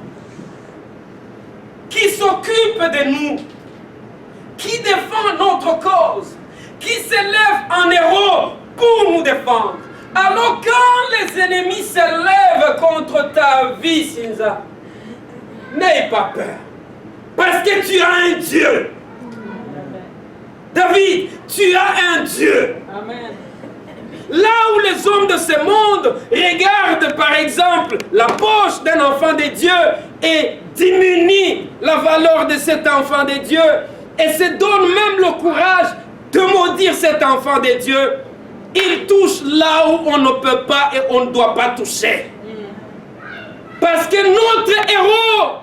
qui s'occupe de nous, qui défend notre cause, qui s'élève en héros pour nous défendre. Alors quand les ennemis s'élèvent contre ta vie, Sinza, n'aie pas peur, parce que tu as un Dieu. David, tu as un Dieu. Amen. Là où les hommes de ce monde regardent par exemple la poche d'un enfant de Dieu et diminuent la valeur de cet enfant de Dieu et se donnent même le courage de maudire cet enfant de Dieu, ils touchent là où on ne peut pas et on ne doit pas toucher. Parce que notre héros,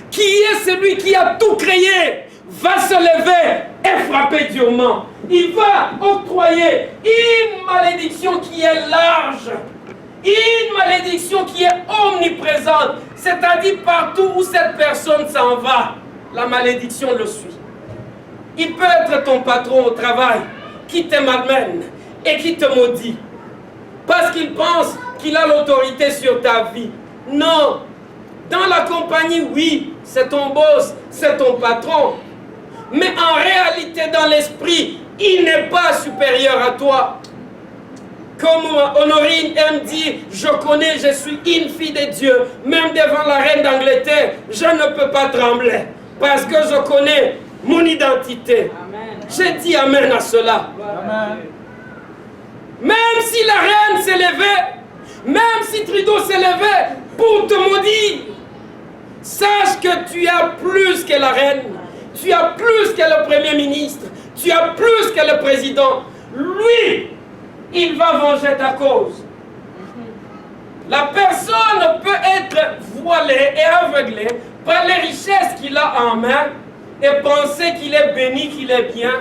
qui est celui qui a tout créé, va se lever et frapper durement. Il va octroyer une malédiction qui est large, une malédiction qui est omniprésente, c'est-à-dire partout où cette personne s'en va, la malédiction le suit. Il peut être ton patron au travail qui te malmène et qui te maudit parce qu'il pense qu'il a l'autorité sur ta vie. Non, dans la compagnie, oui, c'est ton boss, c'est ton patron, mais en réalité, dans l'esprit, il n'est pas supérieur à toi. Comme Honorine aime dire, je connais, je suis une fille de Dieu. Même devant la reine d'Angleterre, je ne peux pas trembler. Parce que je connais mon identité. J'ai dit amen à cela. Amen. Même si la reine s'est levée, même si Trudeau s'est levé pour te maudire, sache que tu as plus que la reine. Tu as plus que le premier ministre. Tu as plus que le président. Lui, il va venger ta cause. La personne peut être voilée et aveuglée par les richesses qu'il a en main et penser qu'il est béni, qu'il est bien.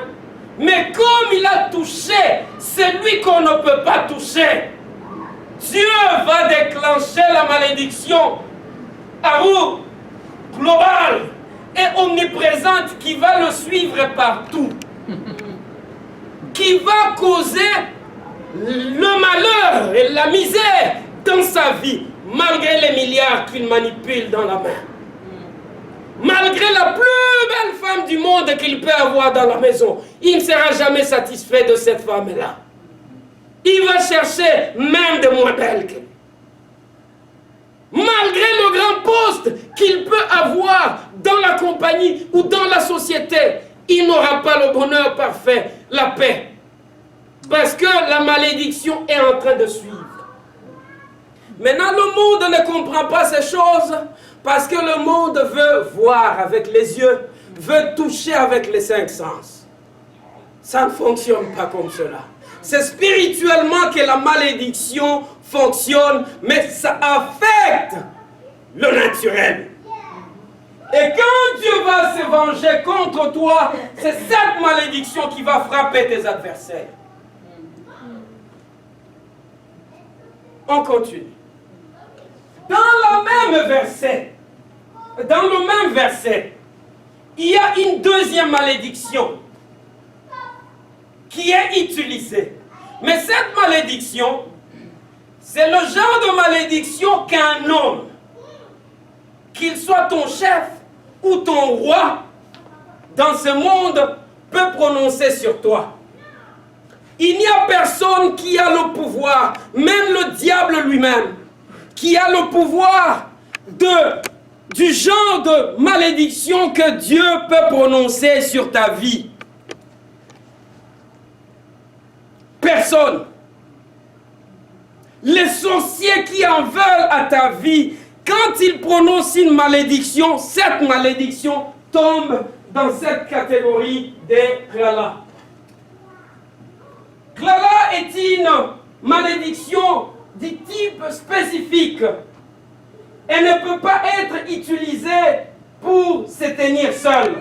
Mais comme il a touché celui qu'on ne peut pas toucher, Dieu va déclencher la malédiction à vous, globale et omniprésente, qui va le suivre partout, qui va causer le malheur et la misère dans sa vie, malgré les milliards qu'il manipule dans la main, malgré la plus belle femme du monde qu'il peut avoir dans la maison. Il ne sera jamais satisfait de cette femme-là. Il va chercher même de moins belles qu'elle. Malgré le grand poste qu'il peut avoir dans la compagnie ou dans la société, il n'aura pas le bonheur parfait, la paix. Parce que la malédiction est en train de suivre. Maintenant, le monde ne comprend pas ces choses parce que le monde veut voir avec les yeux, veut toucher avec les 5 sens. Ça ne fonctionne pas comme cela. C'est spirituellement que la malédiction fonctionne, mais ça affecte le naturel. Et quand Dieu va se venger contre toi, c'est cette malédiction qui va frapper tes adversaires. On continue. Dans le même verset, il y a une deuxième malédiction qui est utilisée. Mais cette malédiction, c'est le genre de malédiction qu'un homme, qu'il soit ton chef ou ton roi, dans ce monde, peut prononcer sur toi. Il n'y a personne qui a le pouvoir, même le diable lui-même, qui a le pouvoir du genre de malédiction que Dieu peut prononcer sur ta vie. Personne. Les sorciers qui en veulent à ta vie, quand ils prononcent une malédiction, cette malédiction tombe dans cette catégorie des klala. Klala est une malédiction du type spécifique. Elle ne peut pas être utilisée pour se tenir seul.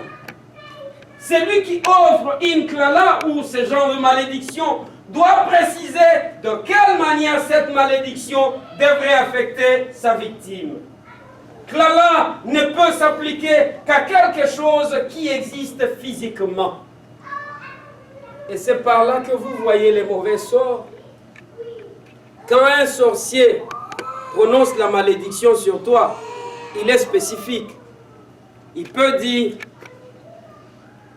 Celui qui offre une klala ou ce genre de malédiction doit préciser de quelle manière cette malédiction devrait affecter sa victime. Klala ne peut s'appliquer qu'à quelque chose qui existe physiquement. Et c'est par là que vous voyez les mauvais sorts. Quand un sorcier prononce la malédiction sur toi, il est spécifique. Il peut dire,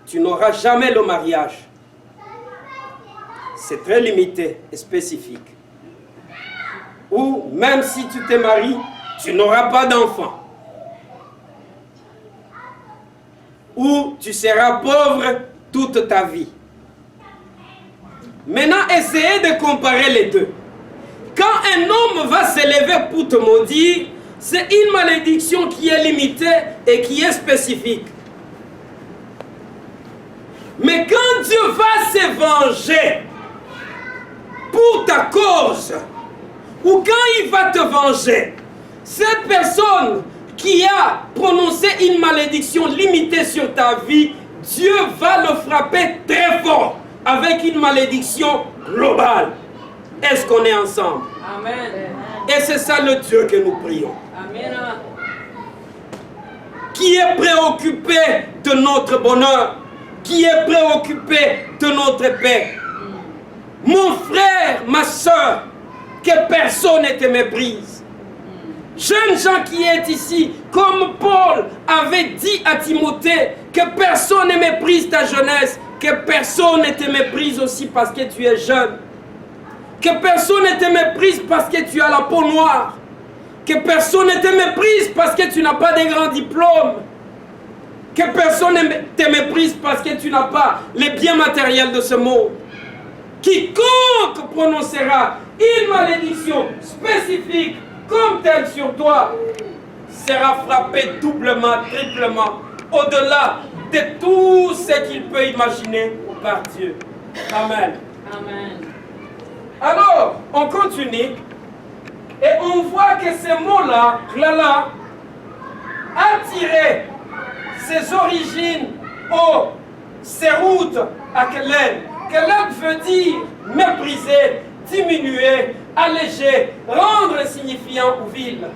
tu n'auras jamais le mariage. C'est très limité et spécifique. Ou même si tu te maries, tu n'auras pas d'enfant. Ou tu seras pauvre toute ta vie. Maintenant, essayez de comparer les deux. Quand un homme va s'élever pour te maudire, c'est une malédiction qui est limitée et qui est spécifique. Mais quand Dieu va se venger pour ta cause, ou quand il va te venger, cette personne qui a prononcé une malédiction limitée sur ta vie, Dieu va le frapper très fort avec une malédiction globale. Est-ce qu'on est ensemble? Amen. Et c'est ça le Dieu que nous prions. Amen. Qui est préoccupé de notre bonheur, qui est préoccupé de notre paix. Mon frère, ma soeur, que personne ne te méprise. Jeunes gens qui est ici, comme Paul avait dit à Timothée, que personne ne méprise ta jeunesse, que personne ne te méprise aussi parce que tu es jeune. Que personne ne te méprise parce que tu as la peau noire. Que personne ne te méprise parce que tu n'as pas de grands diplômes. Que personne ne te méprise parce que tu n'as pas les biens matériels de ce monde. Quiconque prononcera une malédiction spécifique comme telle sur toi sera frappé doublement, triplement, au-delà de tout ce qu'il peut imaginer par Dieu. Amen. Amen. Alors, on continue et on voit que ce mot-là, klala, a tiré ses origines ses routes à Caleb. Caleb veut dire mépriser, diminuer, alléger, rendre insignifiant ou vil.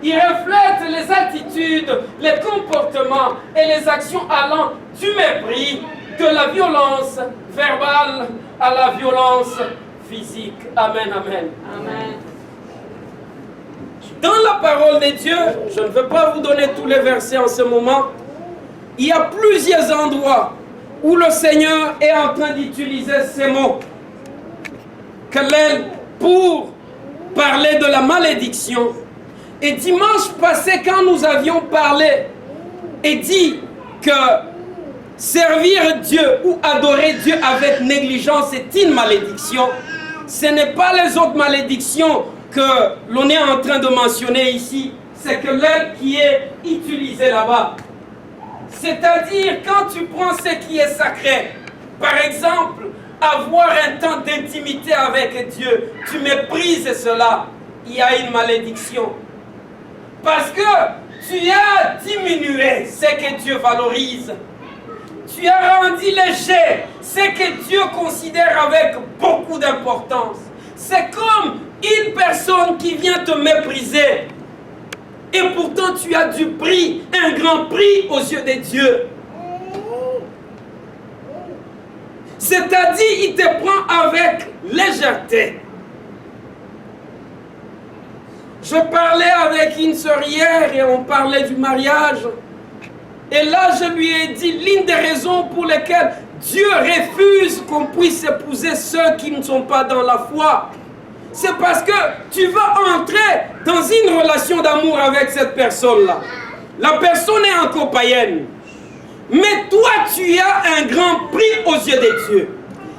Il reflète les attitudes, les comportements et les actions allant du mépris, de la violence verbale à la violence physique. Amen, amen. Amen. Dans la parole de Dieu, je ne veux pas vous donner tous les versets en ce moment, il y a plusieurs endroits où le Seigneur est en train d'utiliser ces mots. Caleb pour parler de la malédiction. Et dimanche passé, quand nous avions parlé et dit que servir Dieu ou adorer Dieu avec négligence est une malédiction, ce n'est pas les autres malédictions que l'on est en train de mentionner ici, c'est que l'aide qui est utilisée là-bas. C'est-à-dire quand tu prends ce qui est sacré, par exemple, avoir un temps d'intimité avec Dieu, tu méprises cela, il y a une malédiction. Parce que tu as diminué ce que Dieu valorise. Tu as rendu léger ce que Dieu considère avec beaucoup d'importance. C'est comme une personne qui vient te mépriser. Et pourtant tu as du prix, un grand prix aux yeux de Dieu. C'est-à-dire, il te prend avec légèreté. Je parlais avec une sœur hier et on parlait du mariage. Et là, je lui ai dit l'une des raisons pour lesquelles Dieu refuse qu'on puisse épouser ceux qui ne sont pas dans la foi. C'est parce que tu vas entrer dans une relation d'amour avec cette personne-là. La personne est encore païenne. Mais toi, tu as un grand prix aux yeux de Dieu.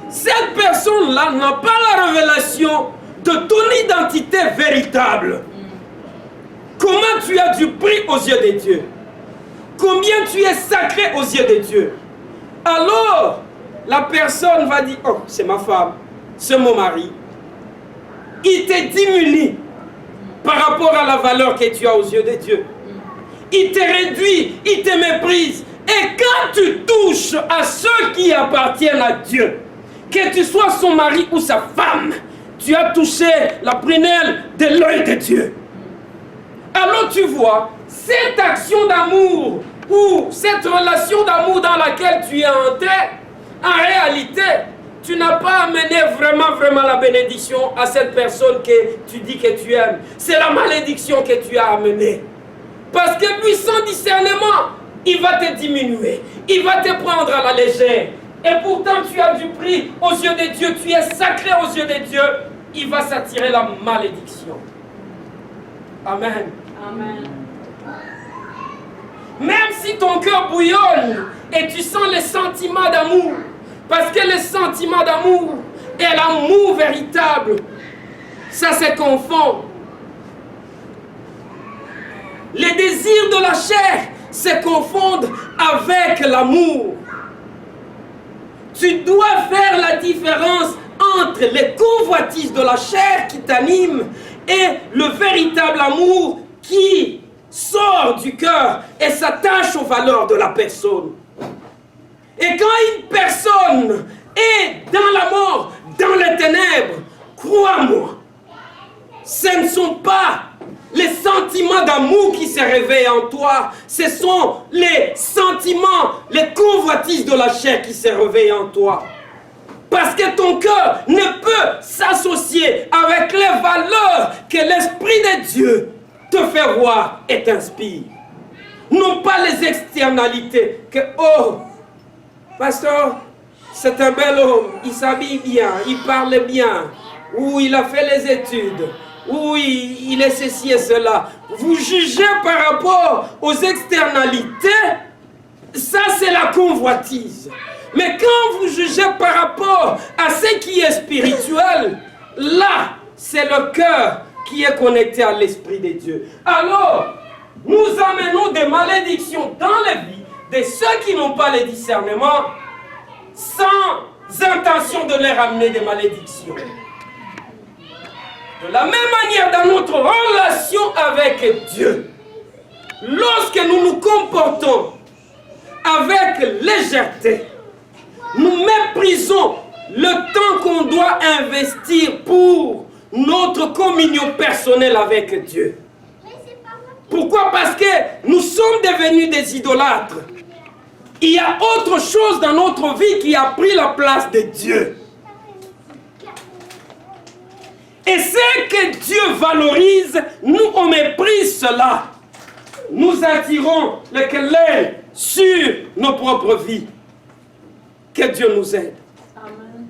Cette personne-là n'a pas la révélation de ton identité véritable. Comment tu as du prix aux yeux de Dieu? Combien tu es sacré aux yeux de Dieu? Alors, la personne va dire, oh, c'est ma femme, c'est mon mari. Il te diminue par rapport à la valeur que tu as aux yeux de Dieu. Il te réduit, il te méprise. Et quand tu touches à ceux qui appartiennent à Dieu, que tu sois son mari ou sa femme, tu as touché la prunelle de l'œil de Dieu. Alors tu vois, cette action d'amour ou cette relation d'amour dans laquelle tu es entré, en réalité, tu n'as pas amené vraiment la bénédiction à cette personne que tu dis que tu aimes. C'est la malédiction que tu as amenée. Parce que lui, sans discernement, il va te diminuer. Il va te prendre à la légère. Et pourtant, tu as du prix aux yeux de Dieu. Tu es sacré aux yeux de Dieu. Il va s'attirer la malédiction. Amen. Amen. Même si ton cœur bouillonne et tu sens les sentiments d'amour, parce que les sentiments d'amour et l'amour véritable, ça se confond. Les désirs de la chair se confondent avec l'amour. Tu dois faire la différence entre les convoitises de la chair qui t'animent et le véritable amour qui sort du cœur et s'attache aux valeurs de la personne. Et quand une personne est dans la mort, dans les ténèbres, crois-moi, ce ne sont pas les sentiments d'amour qui se réveillent en toi, ce sont les sentiments, les convoitises de la chair qui se réveillent en toi. Parce que ton cœur ne peut s'associer avec les valeurs que l'Esprit de Dieu te fait voir et t'inspire. Non pas les externalités que, oh, pasteur, c'est un bel homme, il s'habille bien, il parle bien, ou il a fait les études, ou il est ceci et cela. Vous jugez par rapport aux externalités, ça c'est la convoitise. Mais quand vous jugez par rapport à ce qui est spirituel, là, c'est le cœur qui est connecté à l'Esprit de Dieu. Alors, nous amenons des malédictions dans la vie de ceux qui n'ont pas le discernement, sans intention de leur amener des malédictions. De la même manière, dans notre relation avec Dieu, lorsque nous nous comportons avec légèreté, nous méprisons le temps qu'on doit investir pour notre communion personnelle avec Dieu. Pourquoi? Parce que nous sommes devenus des idolâtres. Il y a autre chose dans notre vie qui a pris la place de Dieu. Et ce que Dieu valorise, nous on méprise cela. Nous attirons le querelle sur nos propres vies. Que Dieu nous aide. Amen.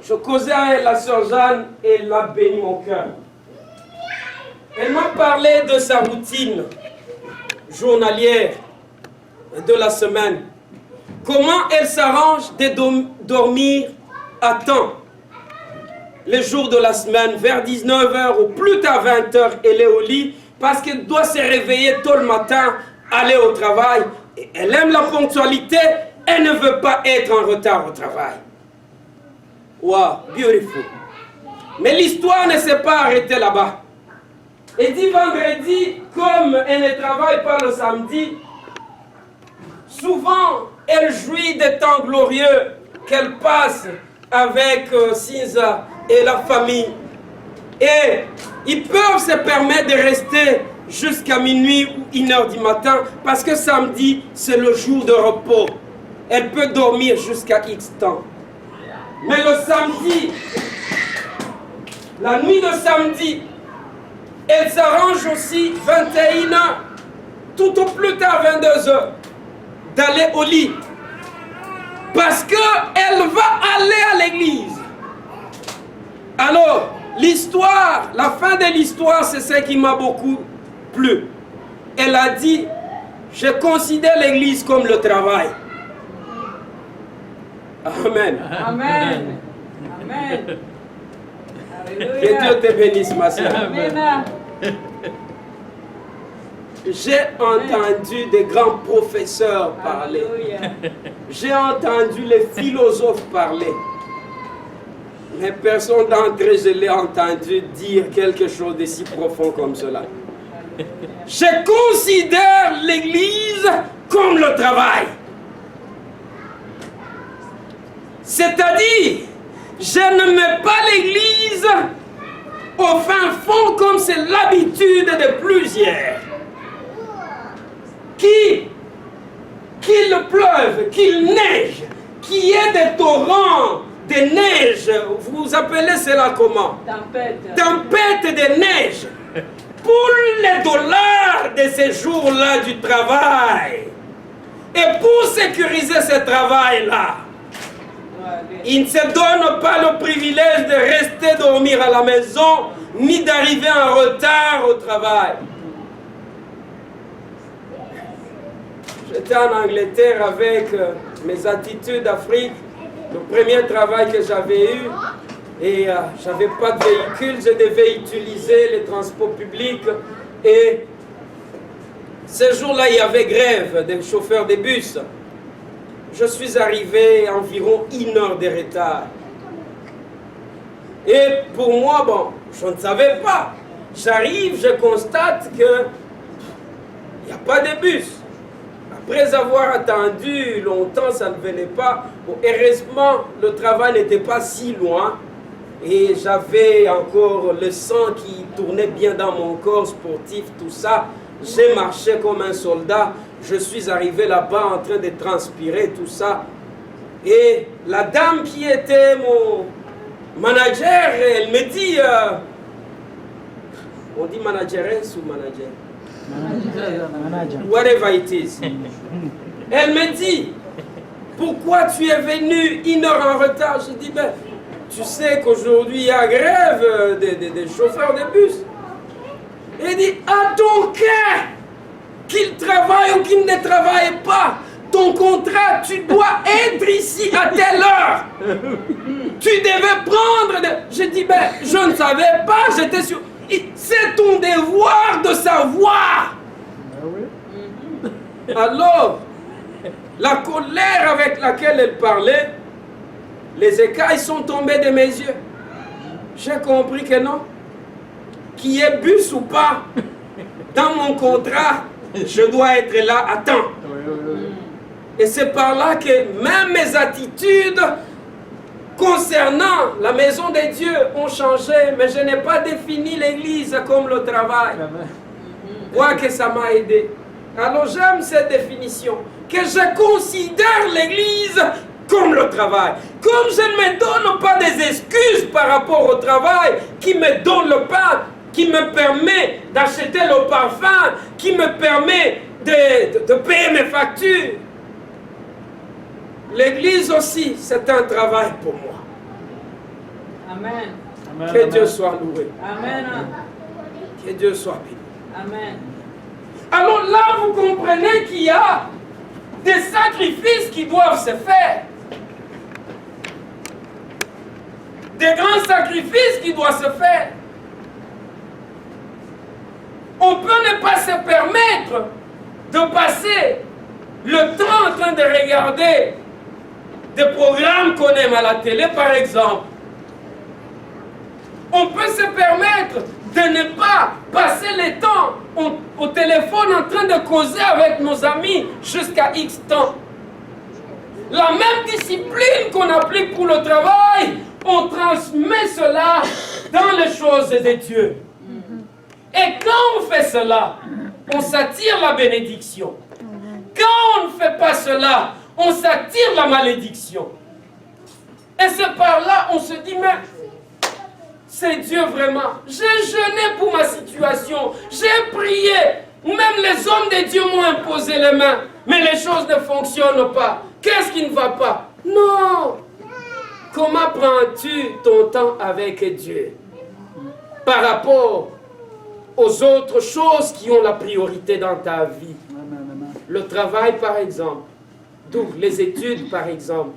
Je causais avec la sœur Jeanne et elle a béni mon cœur. Elle m'a parlé de sa routine journalière de la semaine. Comment elle s'arrange de dormir à temps. Les jours de la semaine, vers 19h ou plus tard 20h, elle est au lit parce qu'elle doit se réveiller tôt le matin, aller au travail. Et elle aime la ponctualité, elle ne veut pas être en retard au travail. Wow, beautiful. Mais l'histoire ne s'est pas arrêtée là-bas. Et dit vendredi, comme elle ne travaille pas le samedi, souvent elle jouit des temps glorieux qu'elle passe avec Cinza et la famille. Et ils peuvent se permettre de rester jusqu'à minuit ou 1h du matin parce que samedi, c'est le jour de repos. Elle peut dormir jusqu'à X temps. Mais le samedi, la nuit de samedi, elle s'arrange aussi 21h, tout au plus tard 22h, d'aller au lit. Parce qu'elle va aller à l'église. Alors, l'histoire, la fin de l'histoire, c'est ce qui m'a beaucoup plu. Elle a dit, je considère l'église comme le travail. Amen. Amen. Amen. Que Dieu te bénisse, ma soeur. Amen. J'ai entendu des grands professeurs parler. J'ai entendu les philosophes parler. Mais personne d'entre eux, je l'ai entendu dire quelque chose de si profond comme cela. Je considère l'église comme le travail. C'est-à-dire, je ne mets pas l'église au fin fond comme c'est l'habitude de plusieurs. Qu'il pleuve, qu'il neige, qu'il y ait des torrents de neige, vous appelez cela comment? Tempête. Tempête de neige. Pour les dollars de ces jours-là du travail. Et pour sécuriser ce travail-là, il ne se donne pas le privilège de rester dormir à la maison, ni d'arriver en retard au travail. J'étais en Angleterre avec mes attitudes d'Afrique, le premier travail que j'avais eu, et j'avais pas de véhicule, je devais utiliser les transports publics, et ce jour-là, il y avait grève des chauffeurs de bus. Je suis arrivé environ 1 heure de retard. Et pour moi, bon, je ne savais pas. J'arrive, je constate qu'il n'y a pas de bus. Après avoir attendu longtemps, ça ne venait pas. Bon, heureusement, le travail n'était pas si loin. Et j'avais encore le sang qui tournait bien dans mon corps sportif, tout ça. J'ai marché comme un soldat. Je suis arrivé là-bas en train de transpirer, tout ça. Et la dame qui était mon manager, elle me dit... on dit manageresse ou manager? Manager. Whatever it is. Elle me dit, pourquoi tu es venu 1 heure en retard? Je dis, ben, tu sais qu'aujourd'hui il y a grève des chauffeurs de bus. Elle dit, à ton cœur, qu'il travaille ou qu'il ne travaille pas, ton contrat, tu dois être ici à telle heure. Tu devais prendre... Je dis, ben, je ne savais pas, j'étais sûr... C'est ton devoir de savoir. Alors, la colère avec laquelle elle parlait, les écailles sont tombées de mes yeux. J'ai compris que non. Qu'il y ait bus ou pas, dans mon contrat, je dois être là à temps. Et c'est par là que même mes attitudes concernant la maison de Dieu ont changé, mais je n'ai pas défini l'église comme le travail. Moi que ça m'a aidé. Alors j'aime cette définition, que je considère l'église comme le travail. Comme je ne me donne pas des excuses par rapport au travail qui me donne le pain, qui me permet d'acheter le parfum, qui me permet de payer mes factures. L'église aussi, c'est un travail pour moi. Amen. Que Dieu soit loué. Amen. Que Dieu soit béni. Amen. Alors là, vous comprenez qu'il y a des sacrifices qui doivent se faire. Des grands sacrifices qui doivent se faire. On peut ne pas se permettre de passer le temps en train de regarder des programmes qu'on aime à la télé, par exemple. On peut se permettre de ne pas passer le temps au téléphone en train de causer avec nos amis jusqu'à X temps. La même discipline qu'on applique pour le travail, on transmet cela dans les choses de Dieu. Et quand on fait cela, on s'attire la bénédiction. Quand on ne fait pas cela, on s'attire la malédiction. Et c'est par là on se dit, mais c'est Dieu vraiment. J'ai jeûné pour ma situation. J'ai prié. Même les hommes de Dieu m'ont imposé les mains. Mais les choses ne fonctionnent pas. Qu'est-ce qui ne va pas? Non. Comment prends-tu ton temps avec Dieu par rapport aux autres choses qui ont la priorité dans ta vie? Le travail, par exemple. Les études, par exemple.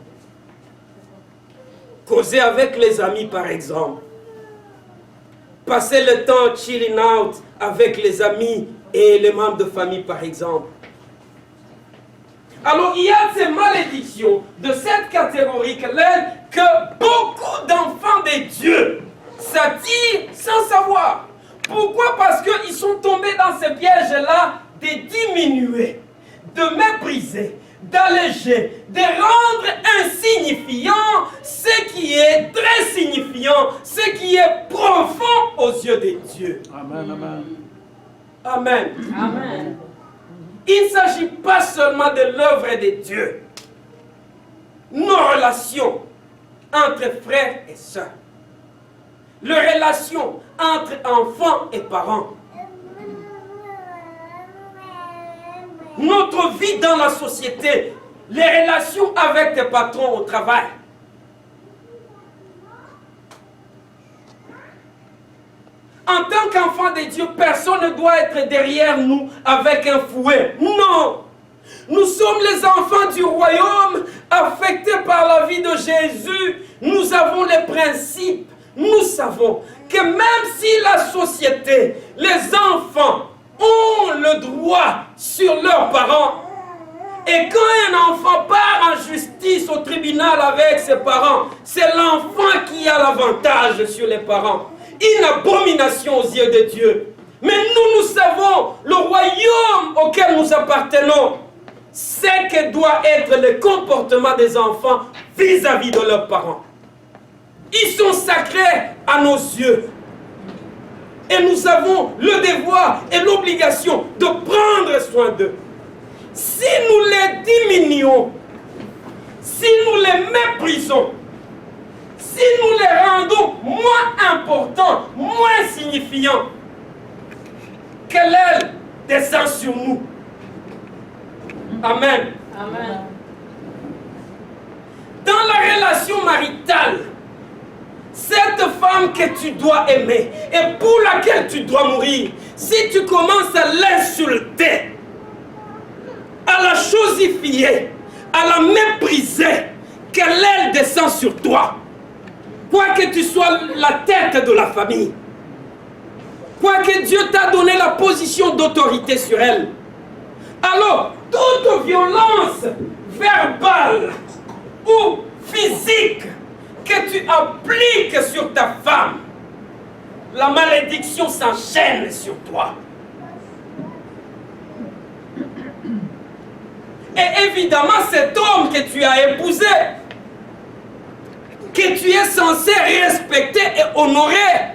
Causer avec les amis, par exemple. Passer le temps chilling out avec les amis et les membres de famille, par exemple. Alors, il y a ces malédictions de cette catégorie que beaucoup d'enfants de Dieu s'attirent sans savoir. Pourquoi? Parce qu'ils sont tombés dans ce piège-là de diminuer, de mépriser, d'alléger, de rendre insignifiant ce qui est très signifiant, ce qui est profond aux yeux de Dieu. Amen, amen. Amen. Amen. Il ne s'agit pas seulement de l'œuvre de Dieu. Nos relations entre frères et sœurs. Les relations entre enfants et parents. Notre vie dans la société, les relations avec tes patrons au travail. En tant qu'enfant de Dieu, personne ne doit être derrière nous avec un fouet. Non! Nous sommes les enfants du royaume, affectés par la vie de Jésus. Nous avons les principes. Nous savons que même si la société, les enfants, ont le droit sur leurs parents. Et quand un enfant part en justice au tribunal avec ses parents, c'est l'enfant qui a l'avantage sur les parents. Une abomination aux yeux de Dieu. Mais nous savons le royaume auquel nous appartenons. C'est que doit être le comportement des enfants vis-à-vis de leurs parents. Ils sont sacrés à nos yeux. Et nous avons le devoir et l'obligation de prendre soin d'eux. Si nous les diminuons, si nous les méprisons, si nous les rendons moins importants, moins signifiants, que l'aile descend sur nous. Amen. Amen. Dans la relation maritale, cette femme que tu dois aimer et pour laquelle tu dois mourir, si tu commences à l'insulter, à la chosifier, à la mépriser, que l'aile descend sur toi, quoique tu sois la tête de la famille, quoique Dieu t'a donné la position d'autorité sur elle, alors toute violence verbale ou physique que tu appliques sur ta femme, la malédiction s'enchaîne sur toi. Et évidemment cet homme que tu as épousé, que tu es censé respecter et honorer.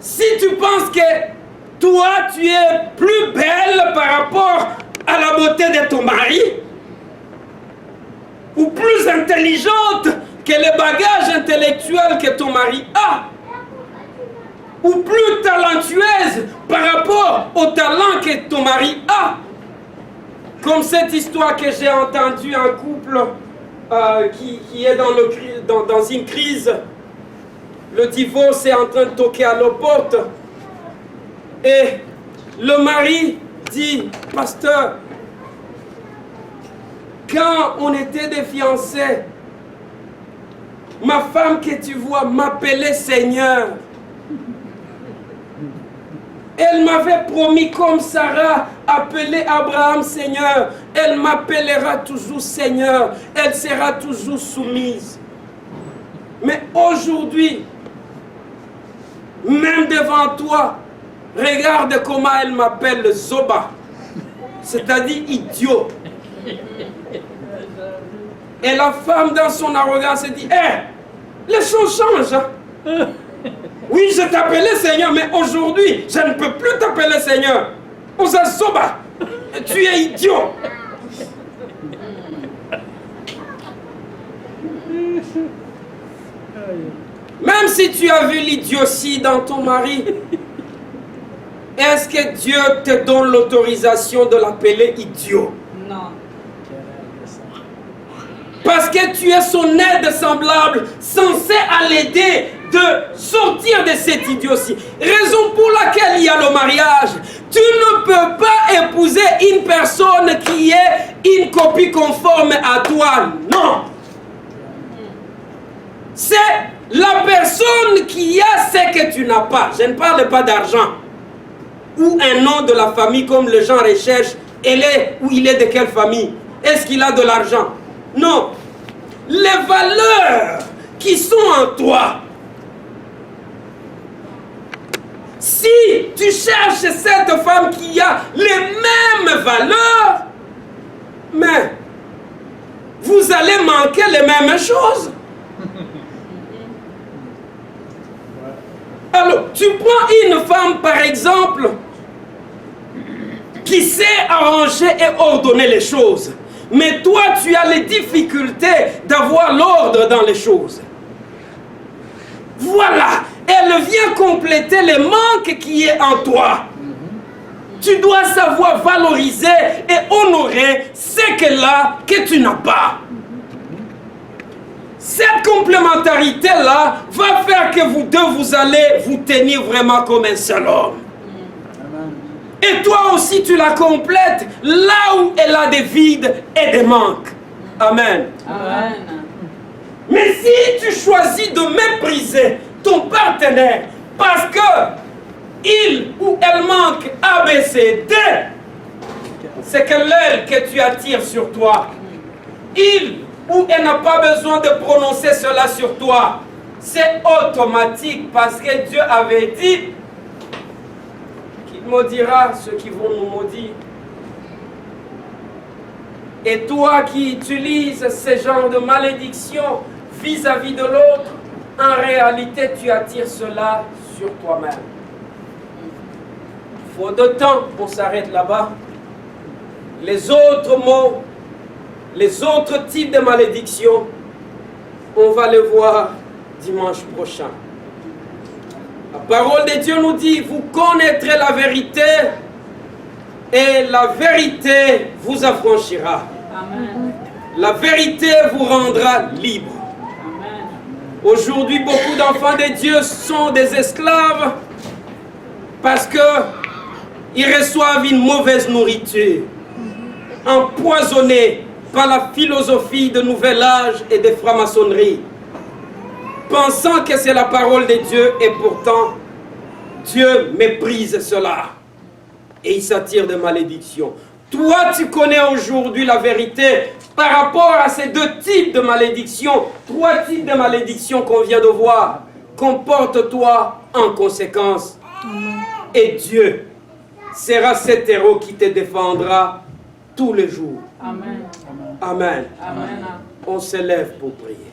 Si tu penses que toi, tu es plus belle par rapport à la beauté de ton mari, ou plus intelligente que les bagages intellectuels que ton mari a, ou plus talentueuse par rapport au talent que ton mari a, comme cette histoire que j'ai entendue, un couple qui est dans une crise, le divorce est en train de toquer à leur porte, et le mari dit, pasteur, quand on était des fiancés, ma femme que tu vois m'appelait Seigneur. Elle m'avait promis comme Sarah appelait Abraham Seigneur. Elle m'appellera toujours Seigneur. Elle sera toujours soumise. Mais aujourd'hui, même devant toi, regarde comment elle m'appelle Zoba. C'est-à-dire idiot. Et la femme dans son arrogance dit, les choses changent. Hein? Oui, je t'appelais Seigneur, mais aujourd'hui, je ne peux plus t'appeler Seigneur. Osa Zoba, tu es idiot. Même si tu as vu l'idiotie dans ton mari, est-ce que Dieu te donne l'autorisation de l'appeler idiot? Non. Parce que tu es son aide semblable, censé l'aider de sortir de cette idiotie. Raison pour laquelle il y a le mariage. Tu ne peux pas épouser une personne qui est une copie conforme à toi. Non. C'est la personne qui a ce que tu n'as pas. Je ne parle pas d'argent. Ou un nom de la famille comme les gens recherchent. Où il est de quelle famille? Est-ce qu'il a de l'argent? Non. Les valeurs qui sont en toi. Si tu cherches cette femme qui a les mêmes valeurs, mais vous allez manquer les mêmes choses. Alors, tu prends une femme par exemple qui sait arranger et ordonner les choses. Mais toi, tu as les difficultés d'avoir l'ordre dans les choses. Voilà, elle vient compléter les manques qui est en toi. Tu dois savoir valoriser et honorer ce qu'elle a que tu n'as pas. Cette complémentarité-là va faire que vous deux, vous allez vous tenir vraiment comme un seul homme. Et toi aussi, tu la complètes là où elle a des vides et des manques. Amen. Amen. Mais si tu choisis de mépriser ton partenaire parce que il ou elle manque A, B, C, D, c'est que l'aile que tu attires sur toi, il ou elle n'a pas besoin de prononcer cela sur toi. C'est automatique parce que Dieu avait dit qu'il maudira ceux qui vont nous maudire. Et toi qui utilises ce genre de malédiction vis-à-vis de l'autre, en réalité, tu attires cela sur toi-même. Faute de temps, on s'arrête là-bas. Les autres mots, les autres types de malédictions, on va les voir dimanche prochain. La parole de Dieu nous dit, vous connaîtrez la vérité et la vérité vous affranchira. Amen. La vérité vous rendra libre. Amen. Aujourd'hui, beaucoup d'enfants de Dieu sont des esclaves parce qu'ils reçoivent une mauvaise nourriture, empoisonnée par la philosophie de nouvel âge et de franc-maçonnerie, pensant que c'est la parole de Dieu et pourtant Dieu méprise cela et il s'attire de malédiction. Toi, tu connais aujourd'hui la vérité par rapport à ces deux types de malédictions, trois types de malédictions qu'on vient de voir. Comporte-toi en conséquence et Dieu sera cet héros qui te défendra tous les jours. Amen. Amen. Amen. On s'élève pour prier.